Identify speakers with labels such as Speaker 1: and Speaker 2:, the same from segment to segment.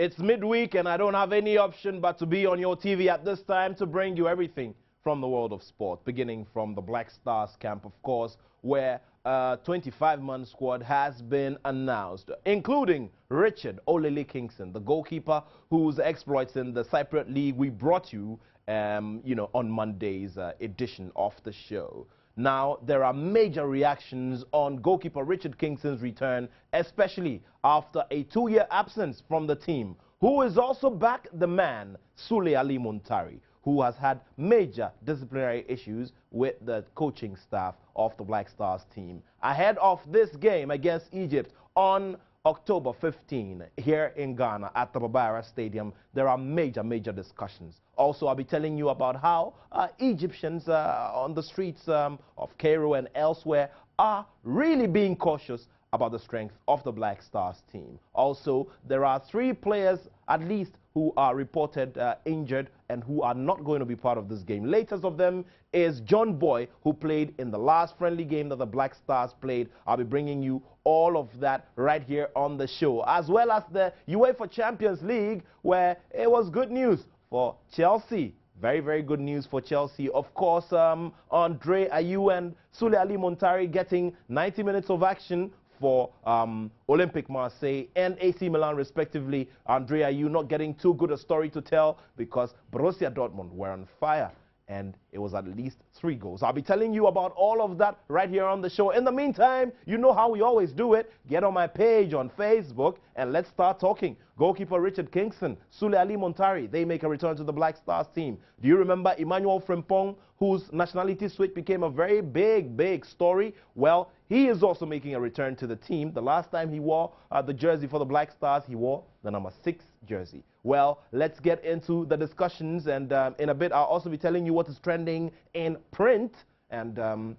Speaker 1: It's midweek and I don't have any option but to be on your TV at this time to bring you everything from the world of sport, beginning from the Black Stars camp, of course, where a 25-man squad has been announced, including Richard Olele Kingston, the goalkeeper whose exploits in the Cypriot League we brought you, on Monday's edition of the show. Now, there are major reactions on goalkeeper Richard Kingston's return, especially after a 2-year absence from the team. Who is also back? The man, Sule Ali Muntari, who has had major disciplinary issues with the coaching staff of the Black Stars team. Ahead of this game against Egypt on October 15 here in Ghana at the Babara Stadium, there are major discussions. Also, I'll be telling you about how Egyptians on the streets of Cairo and elsewhere are really being cautious about the strength of the Black Stars team. Also, there are 3 players at least who are reported injured and who are not going to be part of this game. Latest of them is John Boy, who played in the last friendly game that the Black Stars played. I'll be bringing you all of that right here on the show, as well as the UEFA Champions League, where it was good news for Chelsea. Very good news for Chelsea. Of course, Andre Ayew and Sule Ali Muntari getting 90 minutes of action for Olympique Marseille and AC Milan respectively. Andre Ayew not getting too good a story to tell because Borussia Dortmund were on fire and it was at least 3 goals. I'll be telling you about all of that right here on the show. In the meantime, you know how we always do it. Get on my page on Facebook and let's start talking. Goalkeeper Richard Kingston, Sule Ali Muntari, they make a return to the Black Stars team. Do you remember Emmanuel Frimpong, whose nationality switch became a very big story? Well, he is also making a return to the team. The last time he wore the jersey for the Black Stars, he wore the number 6 jersey. Well, let's get into the discussions, and in a bit I'll also be telling you what is trending in print, and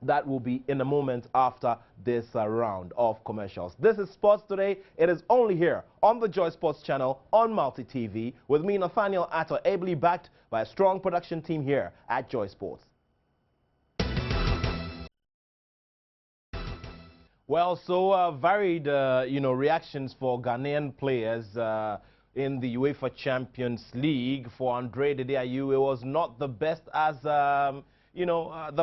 Speaker 1: that will be in a moment after this round of commercials. This is Sports Today. It is only here on the Joy Sports channel on Multi TV with me, Nat Attoh, ably backed by a strong production team here at Joy Sports. Well, so varied, reactions for Ghanaian players in the UEFA Champions League. For Andre Ayew, it was not the best as the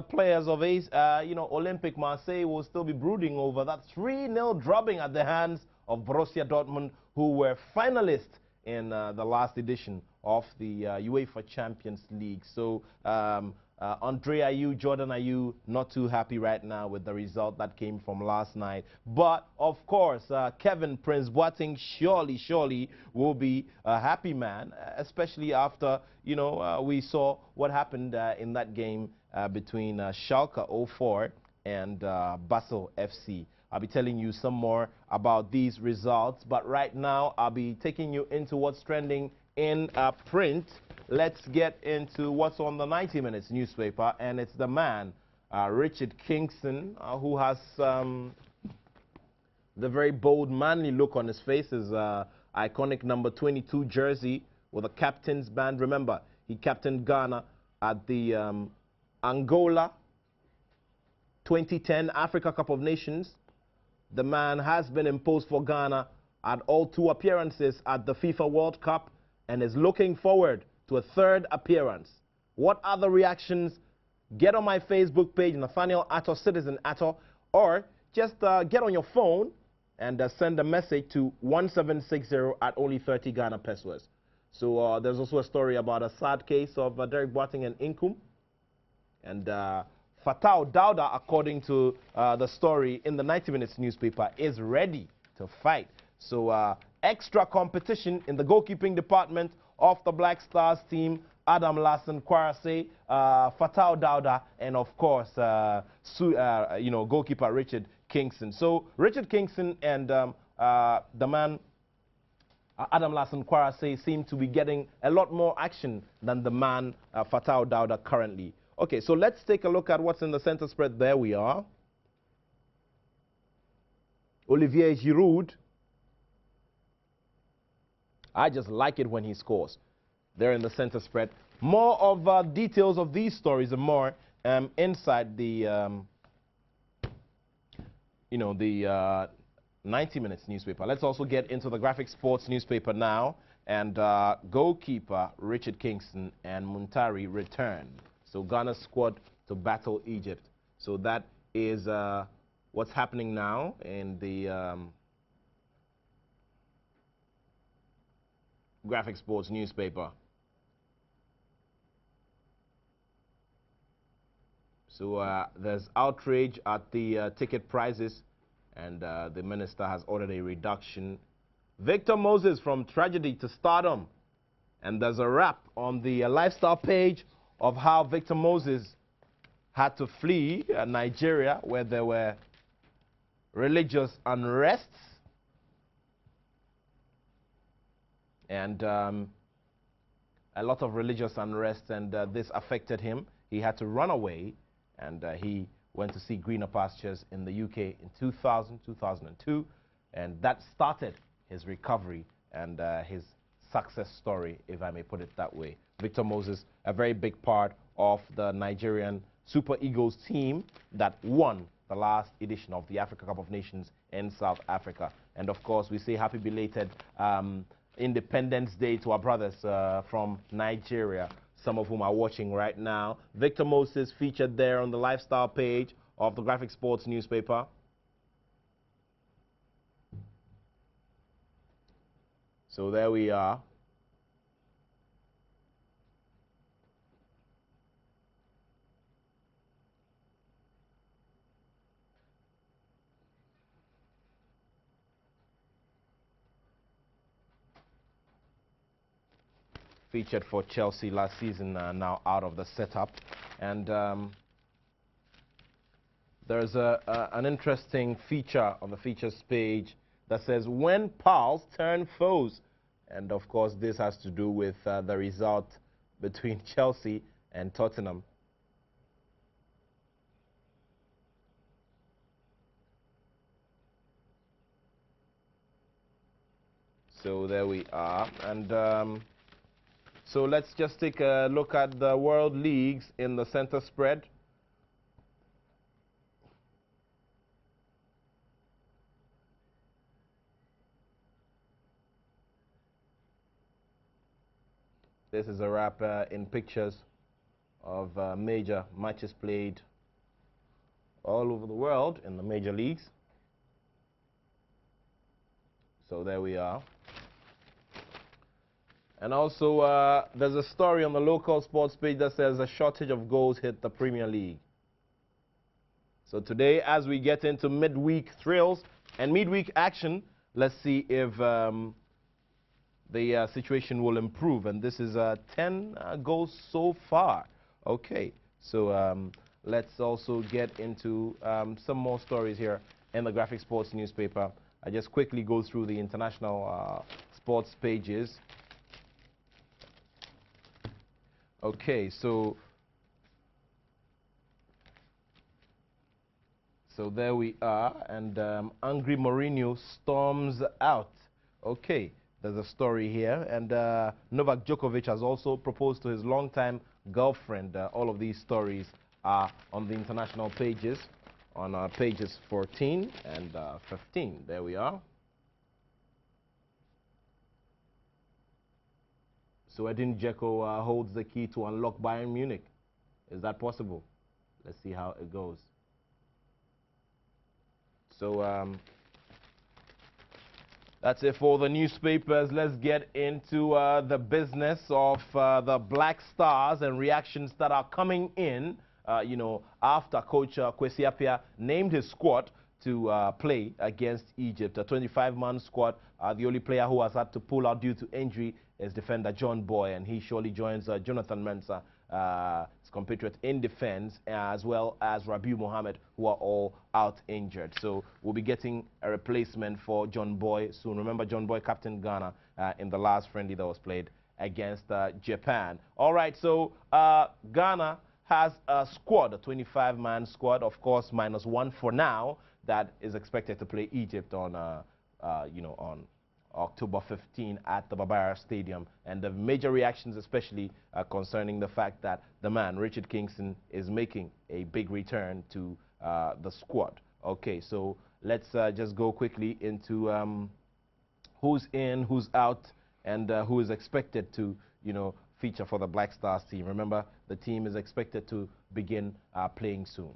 Speaker 1: players of Olympique Marseille will still be brooding over that 3-0 drubbing at the hands of Borussia Dortmund, who were finalists in the last edition of the UEFA Champions League. So Andre Ayew, Jordan Ayew, not too happy right now with the result that came from last night. But, of course, Kevin Prince Boateng surely will be a happy man, especially after, we saw what happened in that game between Schalke 04 and Basel FC. I'll be telling you some more about these results, but right now I'll be taking you into what's trending in print. Let's get into what's on the 90 Minutes newspaper, and it's the man, Richard Kingston, who has the very bold, manly look on his face, his iconic number 22 jersey with a captain's band. Remember, he captained Ghana at the Angola 2010 Africa Cup of Nations. The man has been imposed for Ghana at all 2 appearances at the FIFA World Cup and is looking forward to a 3rd appearance. What are the reactions? Get on my Facebook page, Nathaniel Attoh, Citizen Attoh, or just get on your phone and send a message to 1760 at only 30 Ghana pesos. So there's also a story about a sad case of Derek Boateng and Inkum. And Fatau Dauda, according to the story in the 90 Minutes newspaper, is ready to fight. So extra competition in the goalkeeping department of the Black Stars team. Adam Larson, Kwarase, Fatau Dauda, and of course, goalkeeper Richard Kingston. So Richard Kingston and the man Adam Larson, Kwarase, seem to be getting a lot more action than the man Fatau Dauda currently. Okay, so let's take a look at what's in the center spread. There we are. Olivier Giroud. I just like it when he scores. They're in the center spread. More of details of these stories and more inside the 90 Minutes newspaper. Let's also get into the Graphic Sports newspaper now. And goalkeeper Richard Kingston and Muntari return. So Ghana's squad to battle Egypt. So that is what's happening now in the Graphic Sports newspaper. So there's outrage at the ticket prices, and the minister has ordered a reduction. Victor Moses from tragedy to stardom. And there's a wrap on the lifestyle page of how Victor Moses had to flee Nigeria, where there were religious unrests. And a lot of religious unrest, and this affected him. He had to run away, and he went to see greener pastures in the UK in 2002, and that started his recovery and his success story, if I may put it that way. Victor Moses, a very big part of the Nigerian Super Eagles team that won the last edition of the Africa Cup of Nations in South Africa. And of course, we say happy belated Independence Day to our brothers from Nigeria, some of whom are watching right now. Victor Moses featured there on the lifestyle page of the Graphic Sports newspaper. So there we are. Featured for Chelsea last season, now out of the setup. And there's an interesting feature on the features page that says, when pals turn foes. And of course, this has to do with the result between Chelsea and Tottenham. So there we are. And so let's just take a look at the world leagues in the center spread. This is a wrap in pictures of major matches played all over the world in the major leagues. So there we are. And also, there's a story on the local sports page that says a shortage of goals hit the Premier League. So today, as we get into midweek thrills and midweek action, let's see if the situation will improve. And this is 10 goals so far. Okay, so let's also get into some more stories here in the Graphic Sports newspaper. I just quickly go through the international sports pages. Okay, so there we are, and angry Mourinho storms out. Okay, there's a story here, and Novak Djokovic has also proposed to his longtime girlfriend. All of these stories are on the international pages, on pages 14 and 15. There we are. So Edin Dzeko holds the key to unlock Bayern Munich. Is that possible? Let's see how it goes. So that's it for the newspapers. Let's get into the business of the Black Stars and reactions that are coming in, you know, after Coach Kwesi Appiah named his squad to play against Egypt. A 25-man squad. The only player who has had to pull out due to injury is defender John Boy, and he surely joins Jonathan Mensah, his compatriot in defense, as well as Rabiu Mohammed, who are all out injured. So we'll be getting a replacement for John Boy soon. Remember, John Boy captained Ghana in the last friendly that was played against Japan. All right, so Ghana has a squad, a 25-man squad, of course, -1 for now, that is expected to play Egypt on, you know, on October 15 at the Babara Stadium. And the major reactions especially concerning the fact that the man, Richard Kingston, is making a big return to the squad. Okay, so let's just go quickly into who's in, who's out, and who is expected to, feature for the Black Stars team. Remember, the team is expected to begin playing soon.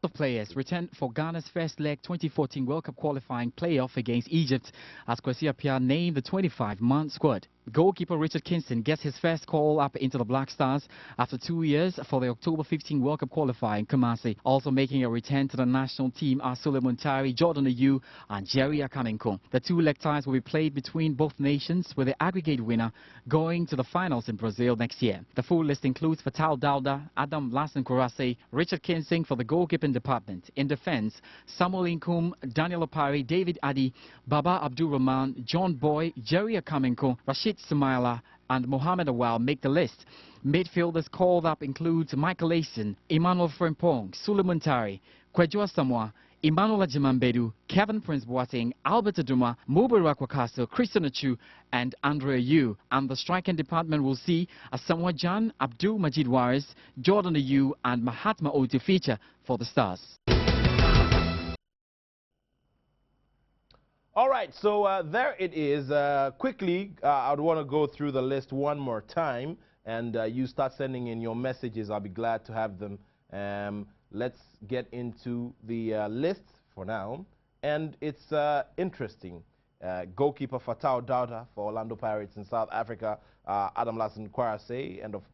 Speaker 2: Of players returned for Ghana's first leg 2014 World Cup qualifying playoff against Egypt as Kwesi Appiah named the 25-man squad. Goalkeeper Richard Kingston gets his first call up into the Black Stars after 2 years for the October 15 World Cup qualifying Kumasi. Also making a return to the national team are Sule Muntari, Jordan Ayew and Jerry Akamenko. The two leg ties will be played between both nations with the aggregate winner going to the finals in Brazil next year. The full list includes Fatal Dauda, Adam Lassen Kurase, Richard Kingston for the goalkeeping department. In defense, Samuel Inkum, Daniel Opari, David Adi, Baba Abdul Rahman, John Boy, Jerry Akamenko, Rashid Sumaila and Mohamed Awal make the list. Midfielders called up include Michael Ayson, Emmanuel Frimpong, Sule Muntari, Kwadwo Asamoah, Emmanuel Ajimambedu, Kevin Prince Boateng, Albert Aduma, Mubarak Wakaso, Christian Achu and Andre Ayew. And the striking department will see Asamoah Jan, Abdul Majid Waris, Jordan Ayew and Mahatma Otu feature for the Stars.
Speaker 1: All right, so there it is. Quickly, I'd want to go through the list one more time, and you start sending in your messages. I'll be glad to have them. Let's get into the list for now, and it's interesting. Goalkeeper Fatal Dauda for Orlando Pirates in South Africa, Adam Lassen Kwarase, and of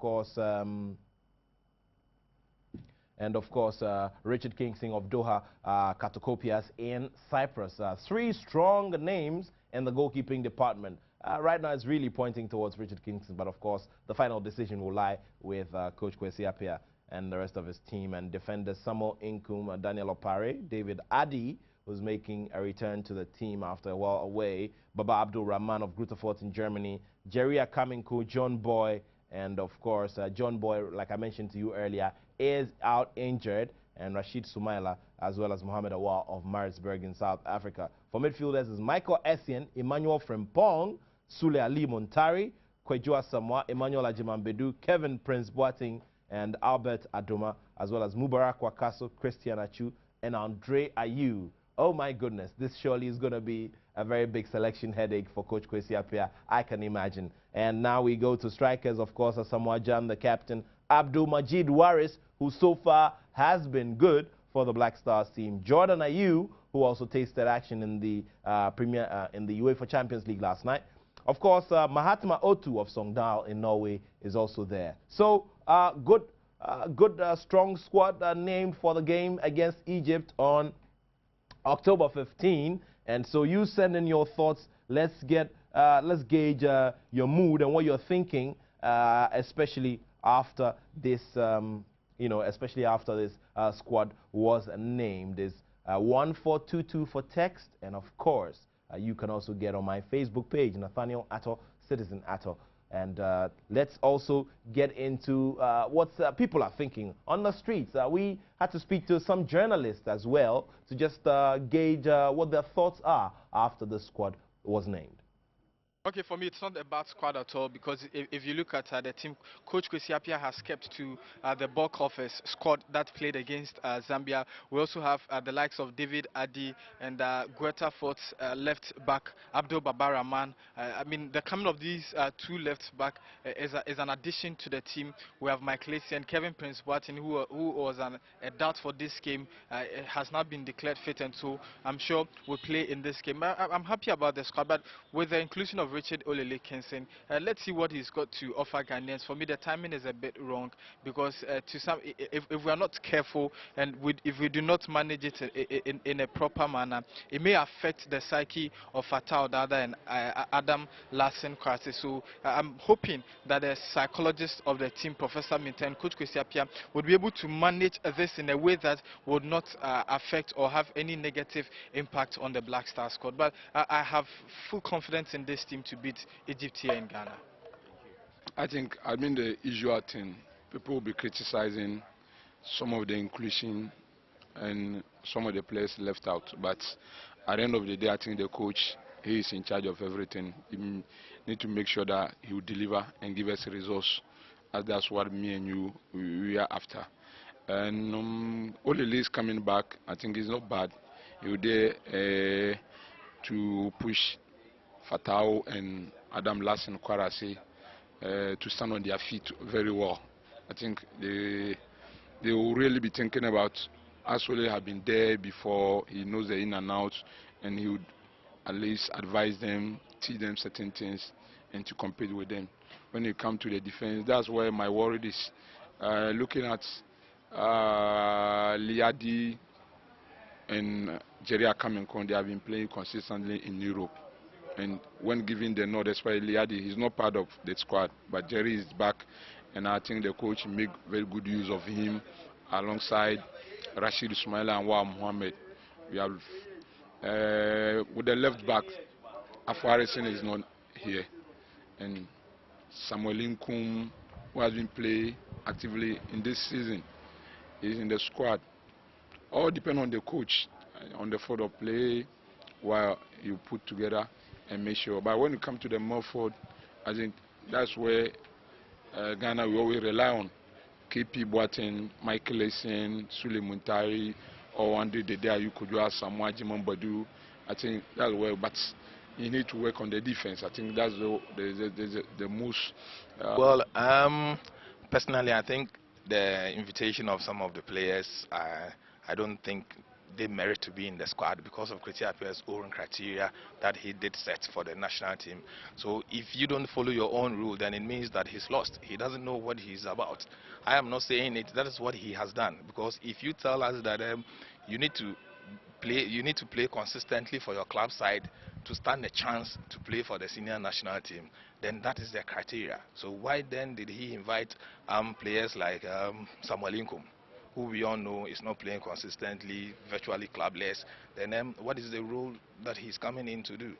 Speaker 1: course, Richard Kingston of Doha, Katokopias in Cyprus. Three strong names in the goalkeeping department. Right now, it's really pointing towards Richard Kingston, but of course, the final decision will lie with Coach Kwesi Appiah and the rest of his team. And defenders Samuel Inkum, Daniel Opare, David Adi, who's making a return to the team after a while away, Baba Abdul Rahman of Grutterfurt in Germany, Jerry Akamenko, John Boy, and of course, John Boy, like I mentioned to you earlier, is out injured, and Rashid Sumaila, as well as Mohamed Awal of Maritzburg in South Africa. For midfielders is Michael Essien, Emmanuel Frimpong, Sule Ali Muntari, Kwadwo Asamoah, Emmanuel Ajimambedu, Kevin Prince Boateng, and Albert Aduma, as well as Mubarak Wakaso, Christian Achu, and Andre Ayew. Oh my goodness, this surely is going to be a very big selection headache for Coach Kwesi Appiah, I can imagine. And now we go to strikers, of course, Asamoah Jan, the captain, Abdul Majid Waris, who so far has been good for the Black Stars team, Jordan Ayew, who also tasted action in the in the UEFA Champions League last night. Of course, Mahatma Otu of Sogndal in Norway is also there. So, good, strong squad named for the game against Egypt on October 15. And so you send in your thoughts. Let's gauge your mood and what you're thinking, especially after this, especially after this squad was named. Is 1422 for text, and of course, you can also get on my Facebook page, Nathaniel Attoh, Citizen Attoh. And let's also get into what people are thinking on the streets. We had to speak to some journalists as well to just gauge what their thoughts are after the squad was named.
Speaker 3: Okay, for me, it's not a bad squad at all, because if you look at the team, Coach Kwesi Appiah has kept to the bulk of his squad that played against Zambia. We also have the likes of David Adi and Grutterfurt's left back, Abdul Baba Rahman. I mean, the coming of these two left back is an addition to the team. We have Michael Essien, Kevin Prince Boateng, who was a doubt for this game, has not been declared fit, and so I'm sure will play in this game. I'm happy about the squad, but with the inclusion of Richard Olele Kingston, let's see what he's got to offer Ghanaians. For me, the timing is a bit wrong, because if we are not careful and if we do not manage it in a proper manner, it may affect the psyche of Fatal Dauda and Adam Lassen Kwarase. So I'm hoping that the psychologist of the team, Professor Minta and Coach Kwesi Appiah, would be able to manage this in a way that would not affect or have any negative impact on the Black Star squad. But I have full confidence in this team to beat Egypt here in Ghana.
Speaker 4: I think, the usual thing, people will be criticizing some of the inclusion and some of the players left out. But at the end of the day, I think the coach, he is in charge of everything. He need to make sure that he will deliver and give us results. As that's what me and you, we are after. And Olele is coming back. I think it's not bad. he was there to push Fatau and Adam Lassen Kwarase to stand on their feet very well. I think they will really be thinking about Asole have been there before, he knows the in and out, and he would at least advise them, teach them certain things, and to compete with them. When it comes to the defense, that's where my worry is. Looking at Liadi and Jerry Akamenkon, they have been playing consistently in Europe. And when given the nod, especially Liadi, he's not part of the squad, but Jerry is back, and I think the coach make very good use of him alongside Rashid Ismaila and Wa Mohammed. We have with the left back, Afarison is not here, and Samuel Inkum, who has been playing actively in this season, is in the squad. All depend on the coach, on the forward of play, while you put together and make sure. But when you come to the more forward, I think that's where Ghana will always rely on. KP Boateng, Michael Essien, Sule Muntari, or one day the day you could have Samoa Jimon Badu. I think that's where, but you need to work on the defense. I think that's the most.
Speaker 5: Well, personally, I think the invitation of some of the players, I don't think they merit to be in the squad because of Kwesi Appiah's own criteria that he did set for the national team. So if you don't follow your own rule, then it means that he's lost. He doesn't know what he's about. I am not saying it. That is what he has done. Because if you tell us that you need to play consistently for your club side to stand a chance to play for the senior national team, then that is the criteria. So why then did he invite players like Samuel Inkum, who we all know is not playing consistently, virtually clubless? Then what is the role that he's coming in to do?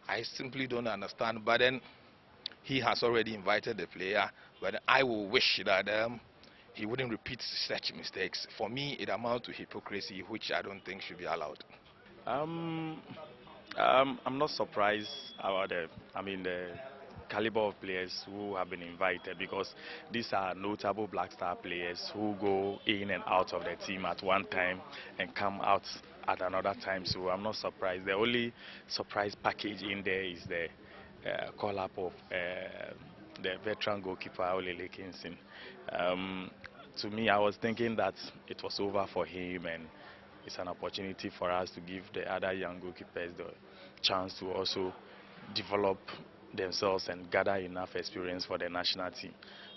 Speaker 5: I simply don't understand. But then he has already invited the player, but I will wish that he wouldn't repeat such mistakes. For me, it amounts to hypocrisy, which I don't think should be allowed.
Speaker 6: I'm not surprised about the caliber of players who have been invited, because these are notable Black Star players who go in and out of the team at one time and come out at another time. So I'm not surprised. The only surprise package in there is the call-up of the veteran goalkeeper Olele Kingston. To me, I was thinking that it was over for him, and it's an opportunity for us to give the other young goalkeepers the chance to also develop themselves and gather enough experience for the national team.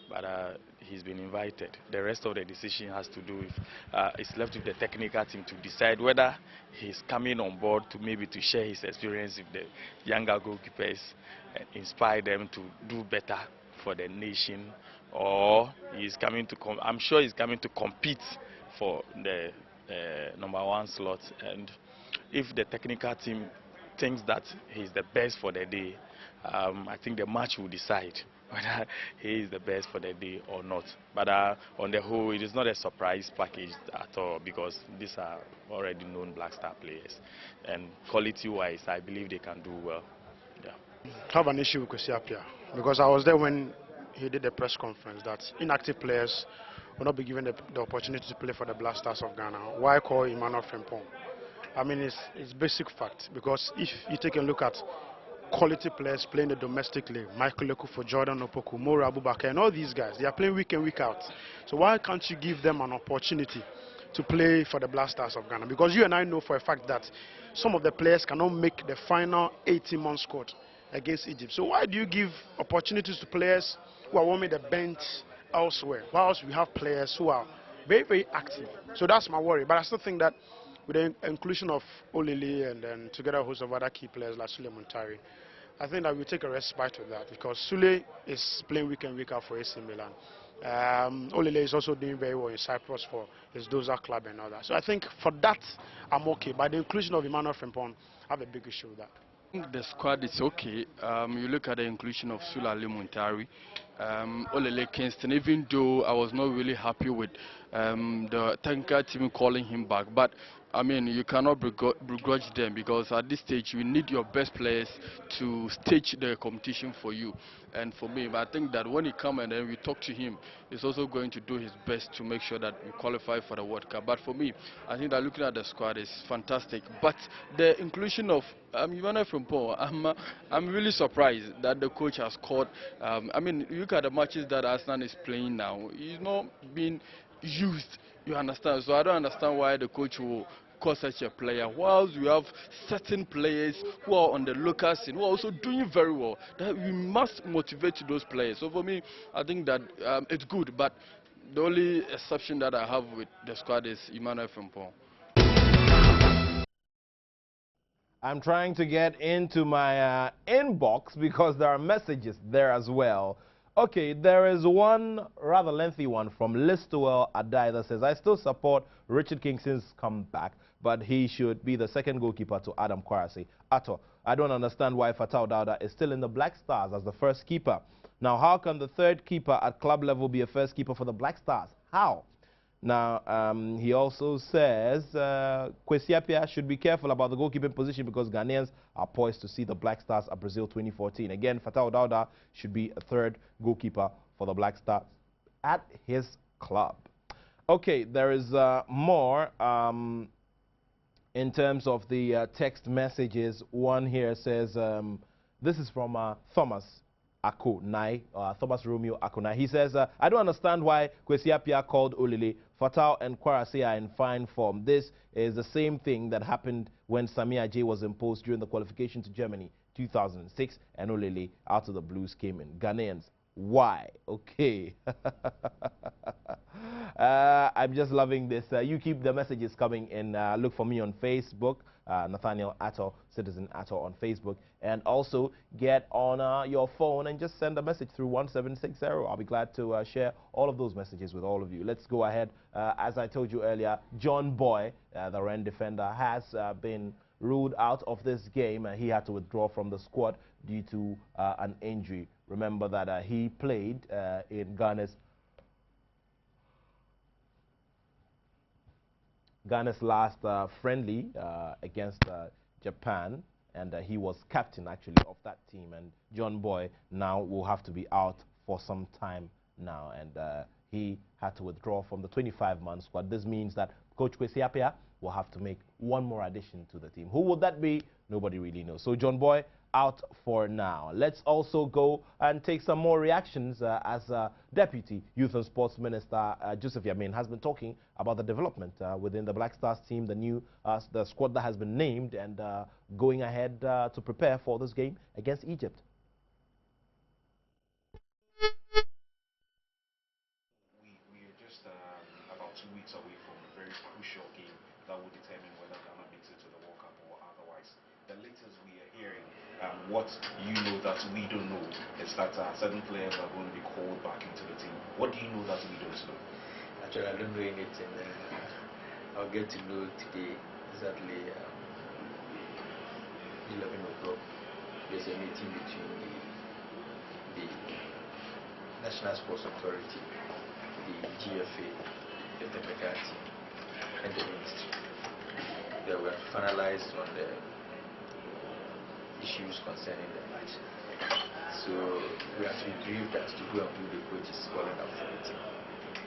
Speaker 6: But he's been invited. The rest of the decision has to do with, it's left with the technical team to decide whether he's coming on board to maybe to share his experience with the younger goalkeepers and inspire them to do better for the nation, or he's coming to I'm sure he's coming to compete for the #1 slot. And if the technical team thinks that he's the best for the day, I think the match will decide whether he is the best for the day or not. But on the whole, it is not a surprise package at all, because these are already known Black Star players, and quality-wise, I believe they can do well. Yeah.
Speaker 7: I have an issue with Kwesi Appiah, because I was there when he did the press conference that inactive players will not be given the opportunity to play for the Black Stars of Ghana. Why call Emmanuel Frimpong? I mean, it's basic fact, because if you take a look at quality players playing the domestic league, Michael Lekufo, Jordan Opoku, Mora Abubakar, and all these guys, they are playing week in, week out. So why can't you give them an opportunity to play for the Black Stars of Ghana? Because you and I know for a fact that some of the players cannot make the final 18-month squad against Egypt. So why do you give opportunities to players who are warming the bench elsewhere, whilst we have players who are very, very active? So that's my worry. But I still think that with the inclusion of Olele and then together a host of other key players like Sule Muntari, I think that we'll take a respite with that, because Sule is playing week in, week out for AC Milan. Olele is also doing very well in Cyprus for his Doza club and all that. So I think for that, I'm okay. But the inclusion of Emmanuel Frimpong, I have a big issue with that.
Speaker 8: I think the squad is okay. You look at the inclusion of Sule Muntari, Olele Kingston, even though I was not really happy with the technical team calling him back, but I mean, you cannot begrudge them because at this stage you need your best players to stage the competition for you. And for me, I think that when he comes and then we talk to him, he's also going to do his best to make sure that we qualify for the World Cup. But for me, I think that looking at the squad is fantastic. But the inclusion of Emmanuel Frimpong, I'm really surprised that the coach has called. I mean, look at the matches that Arsenal is playing now. He's not being used. You understand? So I don't understand why the coach will call such a player. Whilst we have certain players who are on the local scene who are also doing very well, that we must motivate those players. So for me, I think that it's good. But the only exception that I have with the squad is Emmanuel Frimpong.
Speaker 1: I'm trying to get into my inbox because there are messages there as well. Okay, there is one rather lengthy one from Listowell Adai that says, I still support Richard Kingston's comeback, but he should be the second goalkeeper to Adam Kwarase. Attoh, I don't understand why Fatau Dauda is still in the Black Stars as the first keeper. Now, how can the third keeper at club level be a first keeper for the Black Stars? How? Now, he also says Kwesi Appiah should be careful about the goalkeeping position because Ghanaians are poised to see the Black Stars at Brazil 2014. Again, Fatau Dauda should be a third goalkeeper for the Black Stars at his club. Okay, there is more in terms of the text messages. One here says, this is from Thomas Akonai, Thomas Romeo Akonai. He says, I don't understand why Kwesi Appiah called Olile. Fatau and Kwarase are in fine form. This is the same thing that happened when Sami Ajay was imposed during the qualification to Germany 2006 and Olile out of the blues came in. Ghanaians, why? Okay. I'm just loving this. You keep the messages coming in. Look for me on Facebook, Nathaniel Attoh, Citizen Attoh on Facebook. And also get on your phone and just send a message through 1760. I'll be glad to share all of those messages with all of you. Let's go ahead. As I told you earlier, John Boy, the Wren defender, has been ruled out of this game. He had to withdraw from the squad due to an injury. Remember that he played in Ghana's last friendly against Japan, and he was captain actually of that team. And John Boy now will have to be out for some time now, and he had to withdraw from the 25-man squad. This means that Coach Kwesi Appiah will have to make one more addition to the team. Who would that be? Nobody really knows. So John Boy out for now. Let's also go and take some more reactions as Deputy Youth and Sports Minister Joseph Yamin has been talking about the development within the Black Stars team, the squad that has been named, and going ahead to prepare for this game against Egypt.
Speaker 9: We are just about 2 weeks away from a very crucial game that will determine whether Ghana makes it to the World Cup or otherwise. The latest we are hearing, what you know that we don't know, is that certain players are going to be called back into the team. What do you know that we don't know?
Speaker 10: Actually, I don't know anything. I'll get to know today exactly 11 o'clock. There's a meeting between the National Sports Authority, the GFA, the technical team, and the ministry. They were finalized on the issues concerning the match. So we have to be briefed as to who and who the coach is calling up for the team.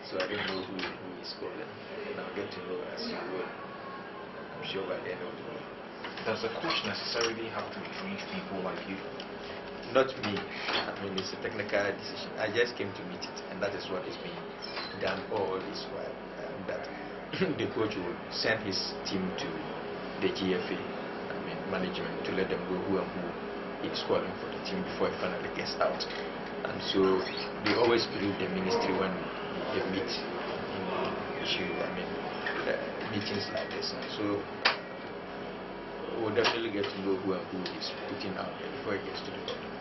Speaker 10: So I don't know who is calling, and I'll get to know as you will. I'm sure by the end of the week.
Speaker 9: Does the coach necessarily have to brief people like you?
Speaker 10: Not me. I mean, it's a technical decision. I just came to meet it, and that is what is being done all this while. That the coach will send his team to the GFA, management, to let them know who and who is calling for the team before it finally gets out. And so they always brief the ministry when they meet in meetings like this. And so we'll definitely get to know who and who is putting out there before it gets to the bottom.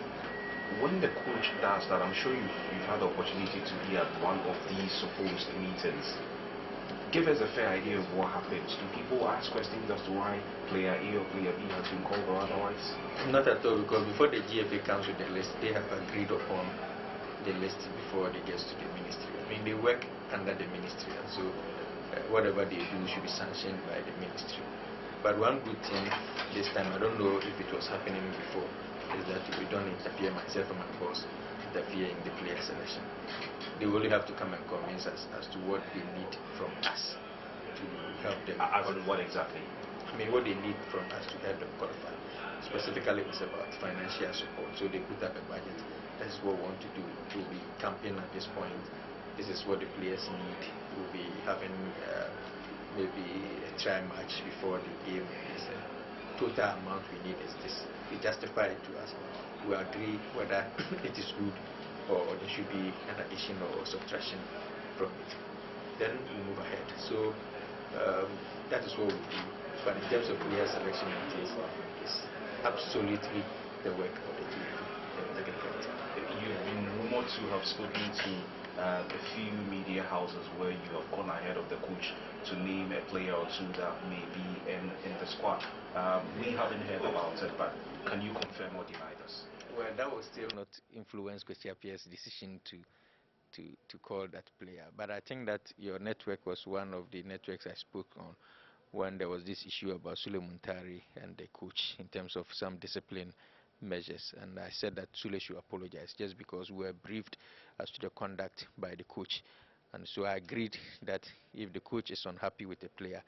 Speaker 9: When the coach does that, I'm sure you've had the opportunity to be at one of these supposed meetings. Give us a fair idea of what happens. Do people ask questions as to why player A or player B has been called or otherwise?
Speaker 10: Not at all, because before the GFA comes with the list, they have agreed upon the list before it gets to the ministry. I mean, they work under the ministry, and so whatever they do should be sanctioned by the ministry. But one good thing this time, I don't know if it was happening before, is that we don't interfere, myself and my boss, interfere in the player selection. They only have to come and convince us as to what they need from us to help them.
Speaker 9: As in what exactly?
Speaker 10: I mean, what they need from us to help them qualify. Specifically, it's about financial support. So they put up a budget. That is what we want to do. We'll be campaigning at this point. This is what the players need. We'll be having maybe a try match before the game. Is total amount we need is this. We justify it to us. We agree whether it is good or there should be an addition or subtraction from it. Then we move ahead. So that is what we do. But in terms of player selection, it is absolutely the work of the team.
Speaker 9: You've been rumored to have spoken to a few media houses where you have gone ahead of the coach to name a player or two that may be in the squad. We haven't heard about it, but can you confirm or deny this?
Speaker 10: Well, that will still not influence Kwesi Appiah's decision to call that player. But I think that your network was one of the networks I spoke on when there was this issue about Sule Muntari and the coach in terms of some discipline measures. And I said that Sule should apologize just because we were briefed as to the conduct by the coach. And so I agreed that if the coach is unhappy with the player,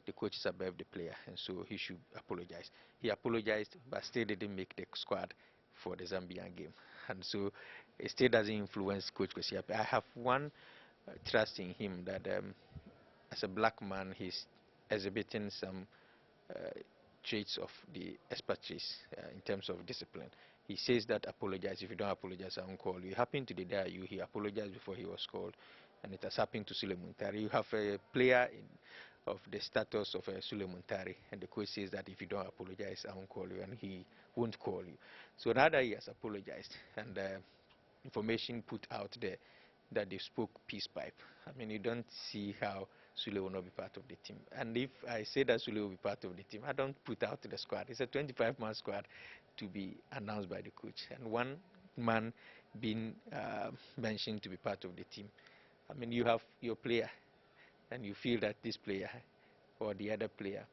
Speaker 10: the coach is above the player, and so he should apologize. He apologized, but still didn't make the squad for the Zambian game. And so it still doesn't influence Coach Kwesi Appiah. I have one trust in him that as a black man, he's exhibiting some traits of the expatriates in terms of discipline. He says that apologize. If you don't apologize, I won't call you. It happened to the day he apologized before he was called, and it has happened to Sule Muntari. You have a player of the status of Sule Muntari, and the coach says that if you don't apologize, I won't call you, and he won't call you. So now that he has apologized, and information put out there that they spoke peace pipe, I mean, you don't see how Sule will not be part of the team. And if I say that Sule will be part of the team, I don't put out the squad. It's a 25-man squad to be announced by the coach, and one man being mentioned to be part of the team. I mean, you have your player, and you feel that this player or the other player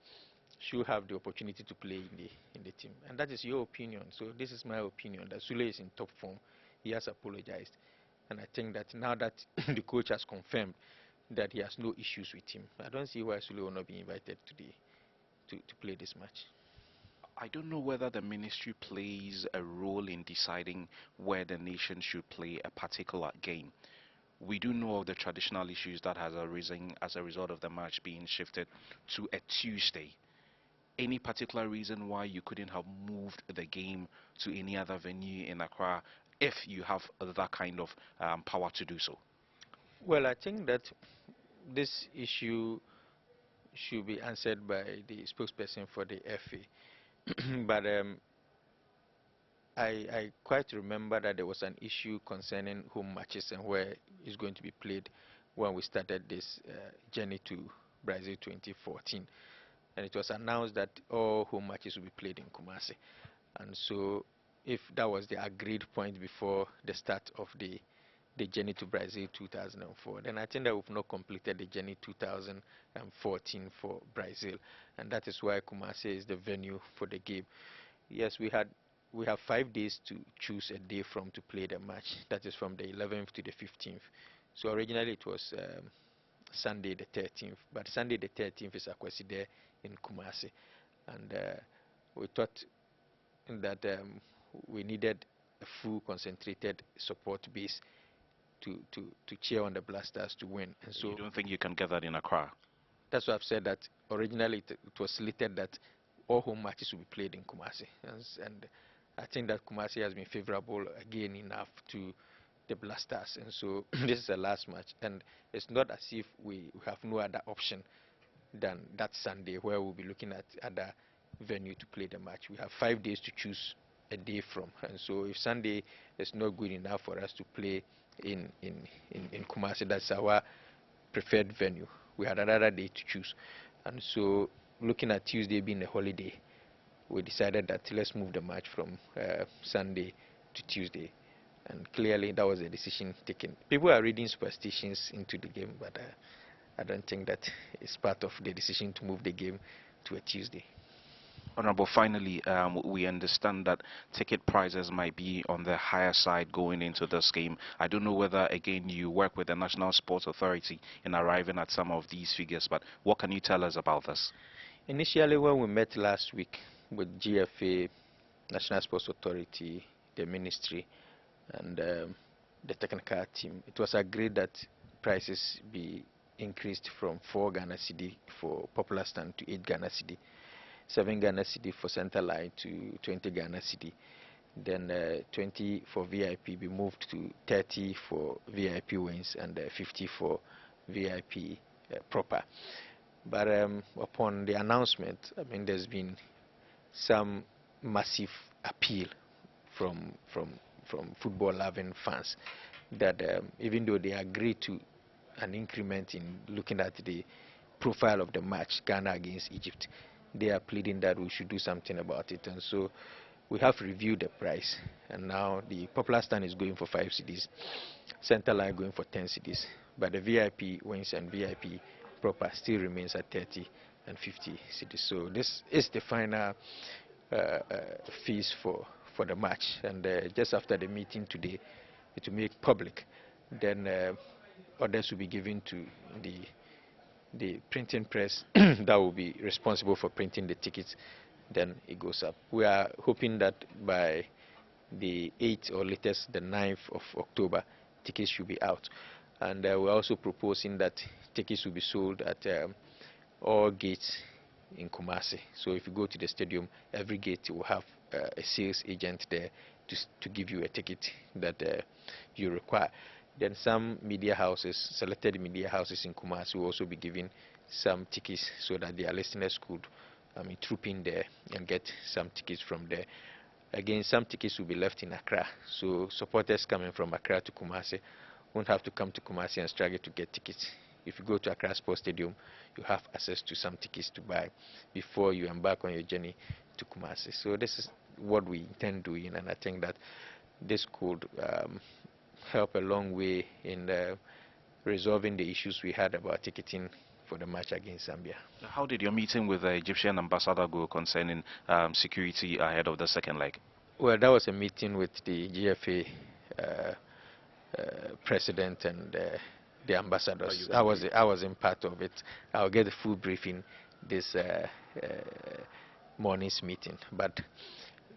Speaker 10: should have the opportunity to play in the team, and that is your opinion. So this is my opinion that Sule is in top form. He has apologized, and I think that now that the coach has confirmed that he has no issues with him, I don't see why Sule will not be invited to play this match.
Speaker 9: I don't know whether the ministry plays a role in deciding where the nation should play a particular game. We do know of the traditional issues that has arisen as a result of the match being shifted to a Tuesday. Any particular reason why you couldn't have moved the game to any other venue in Accra if you have that kind of power to do so?
Speaker 10: Well, I think that this issue should be answered by the spokesperson for the FA. But I quite remember that there was an issue concerning home matches and where it's going to be played when we started this journey to Brazil 2014. And it was announced that all home matches will be played in Kumasi. And so if that was the agreed point before the start of the journey to Brazil 2004, then I think that we've not completed the journey 2014 for Brazil. And that is why Kumasi is the venue for the game. Yes, we have 5 days to choose a day from to play the match. That is from the 11th to the 15th. So originally it was Sunday the 13th, but Sunday the 13th is Akwesi there in Kumasi, and we thought that we needed a full concentrated support base to cheer on the Blasters to win. And so
Speaker 9: you don't think you can get that in Accra?
Speaker 10: That's why I've said that originally it was slated that all home matches will be played in Kumasi, and I think that Kumasi has been favorable again enough to the Blasters, and so this is the last match, and it's not as if we have no other option than that Sunday where we'll be looking at other venue to play the match. We have 5 days to choose a day from, and so if Sunday is not good enough for us to play in Kumasi, that's our preferred venue, we had another day to choose. And so looking at Tuesday being a holiday, we decided that let's move the match from Sunday to Tuesday, and clearly that was a decision taken. People are reading superstitions into the game, but I don't think that it's part of the decision to move the game to a Tuesday.
Speaker 9: Honorable, finally, we understand that ticket prices might be on the higher side going into this game. I don't know whether, again, you work with the National Sports Authority in arriving at some of these figures, but what can you tell us about this?
Speaker 10: Initially, when we met last week with GFA, National Sports Authority, the ministry, and the technical team, it was agreed that prices be increased from 4 Ghana cedi for popular stand to 8 Ghana cedi, 7 Ghana cedi for center line to 20 Ghana cedi. Then 20 for VIP be moved to 30 for VIP wings and 50 for VIP proper. But upon the announcement, I mean, there's been some massive appeal from football-loving fans that even though they agree to an increment in looking at the profile of the match, Ghana against Egypt, they are pleading that we should do something about it. And so we have reviewed the price, and now the popular stand is going for 5 cedis, center line going for 10 cedis, but the VIP wings and VIP proper still remains at 30 and 50 cedis. So this is the final fees for the match, and just after the meeting today, it will make public. Then orders will be given to the printing press that will be responsible for printing the tickets. Then it goes up. We are hoping that by the 8th or latest the 9th of October, tickets should be out. And we're also proposing that tickets will be sold at all gates in Kumasi. So if you go to the stadium, every gate will have a sales agent there to give you a ticket that you require. Then some media houses, selected media houses in Kumasi, will also be giving some tickets so that their listeners could troop in there and get some tickets from there. Again, some tickets will be left in Accra, so supporters coming from Accra to Kumasi won't have to come to Kumasi and struggle to get tickets. If you go to Accra Sports Stadium, you have access to some tickets to buy before you embark on your journey to Kumasi. So this is what we intend doing, and I think that this could help a long way in resolving the issues we had about ticketing for the match against Zambia.
Speaker 9: How did your meeting with the Egyptian ambassador go concerning security ahead of the second leg?
Speaker 10: Well, that was a meeting with the GFA president and the ambassadors. I wasn't part of it. I'll get the full briefing this morning's meeting, but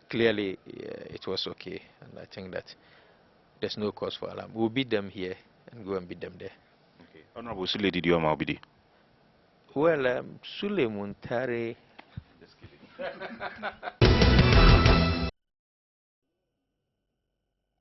Speaker 10: clearly it was okay, and I think that there's no cause for alarm. We'll beat them here and go and beat them there.
Speaker 9: Okay. Honorable Sule, did you Maubidi?
Speaker 10: Well, Sule Muntari.
Speaker 9: Just kidding.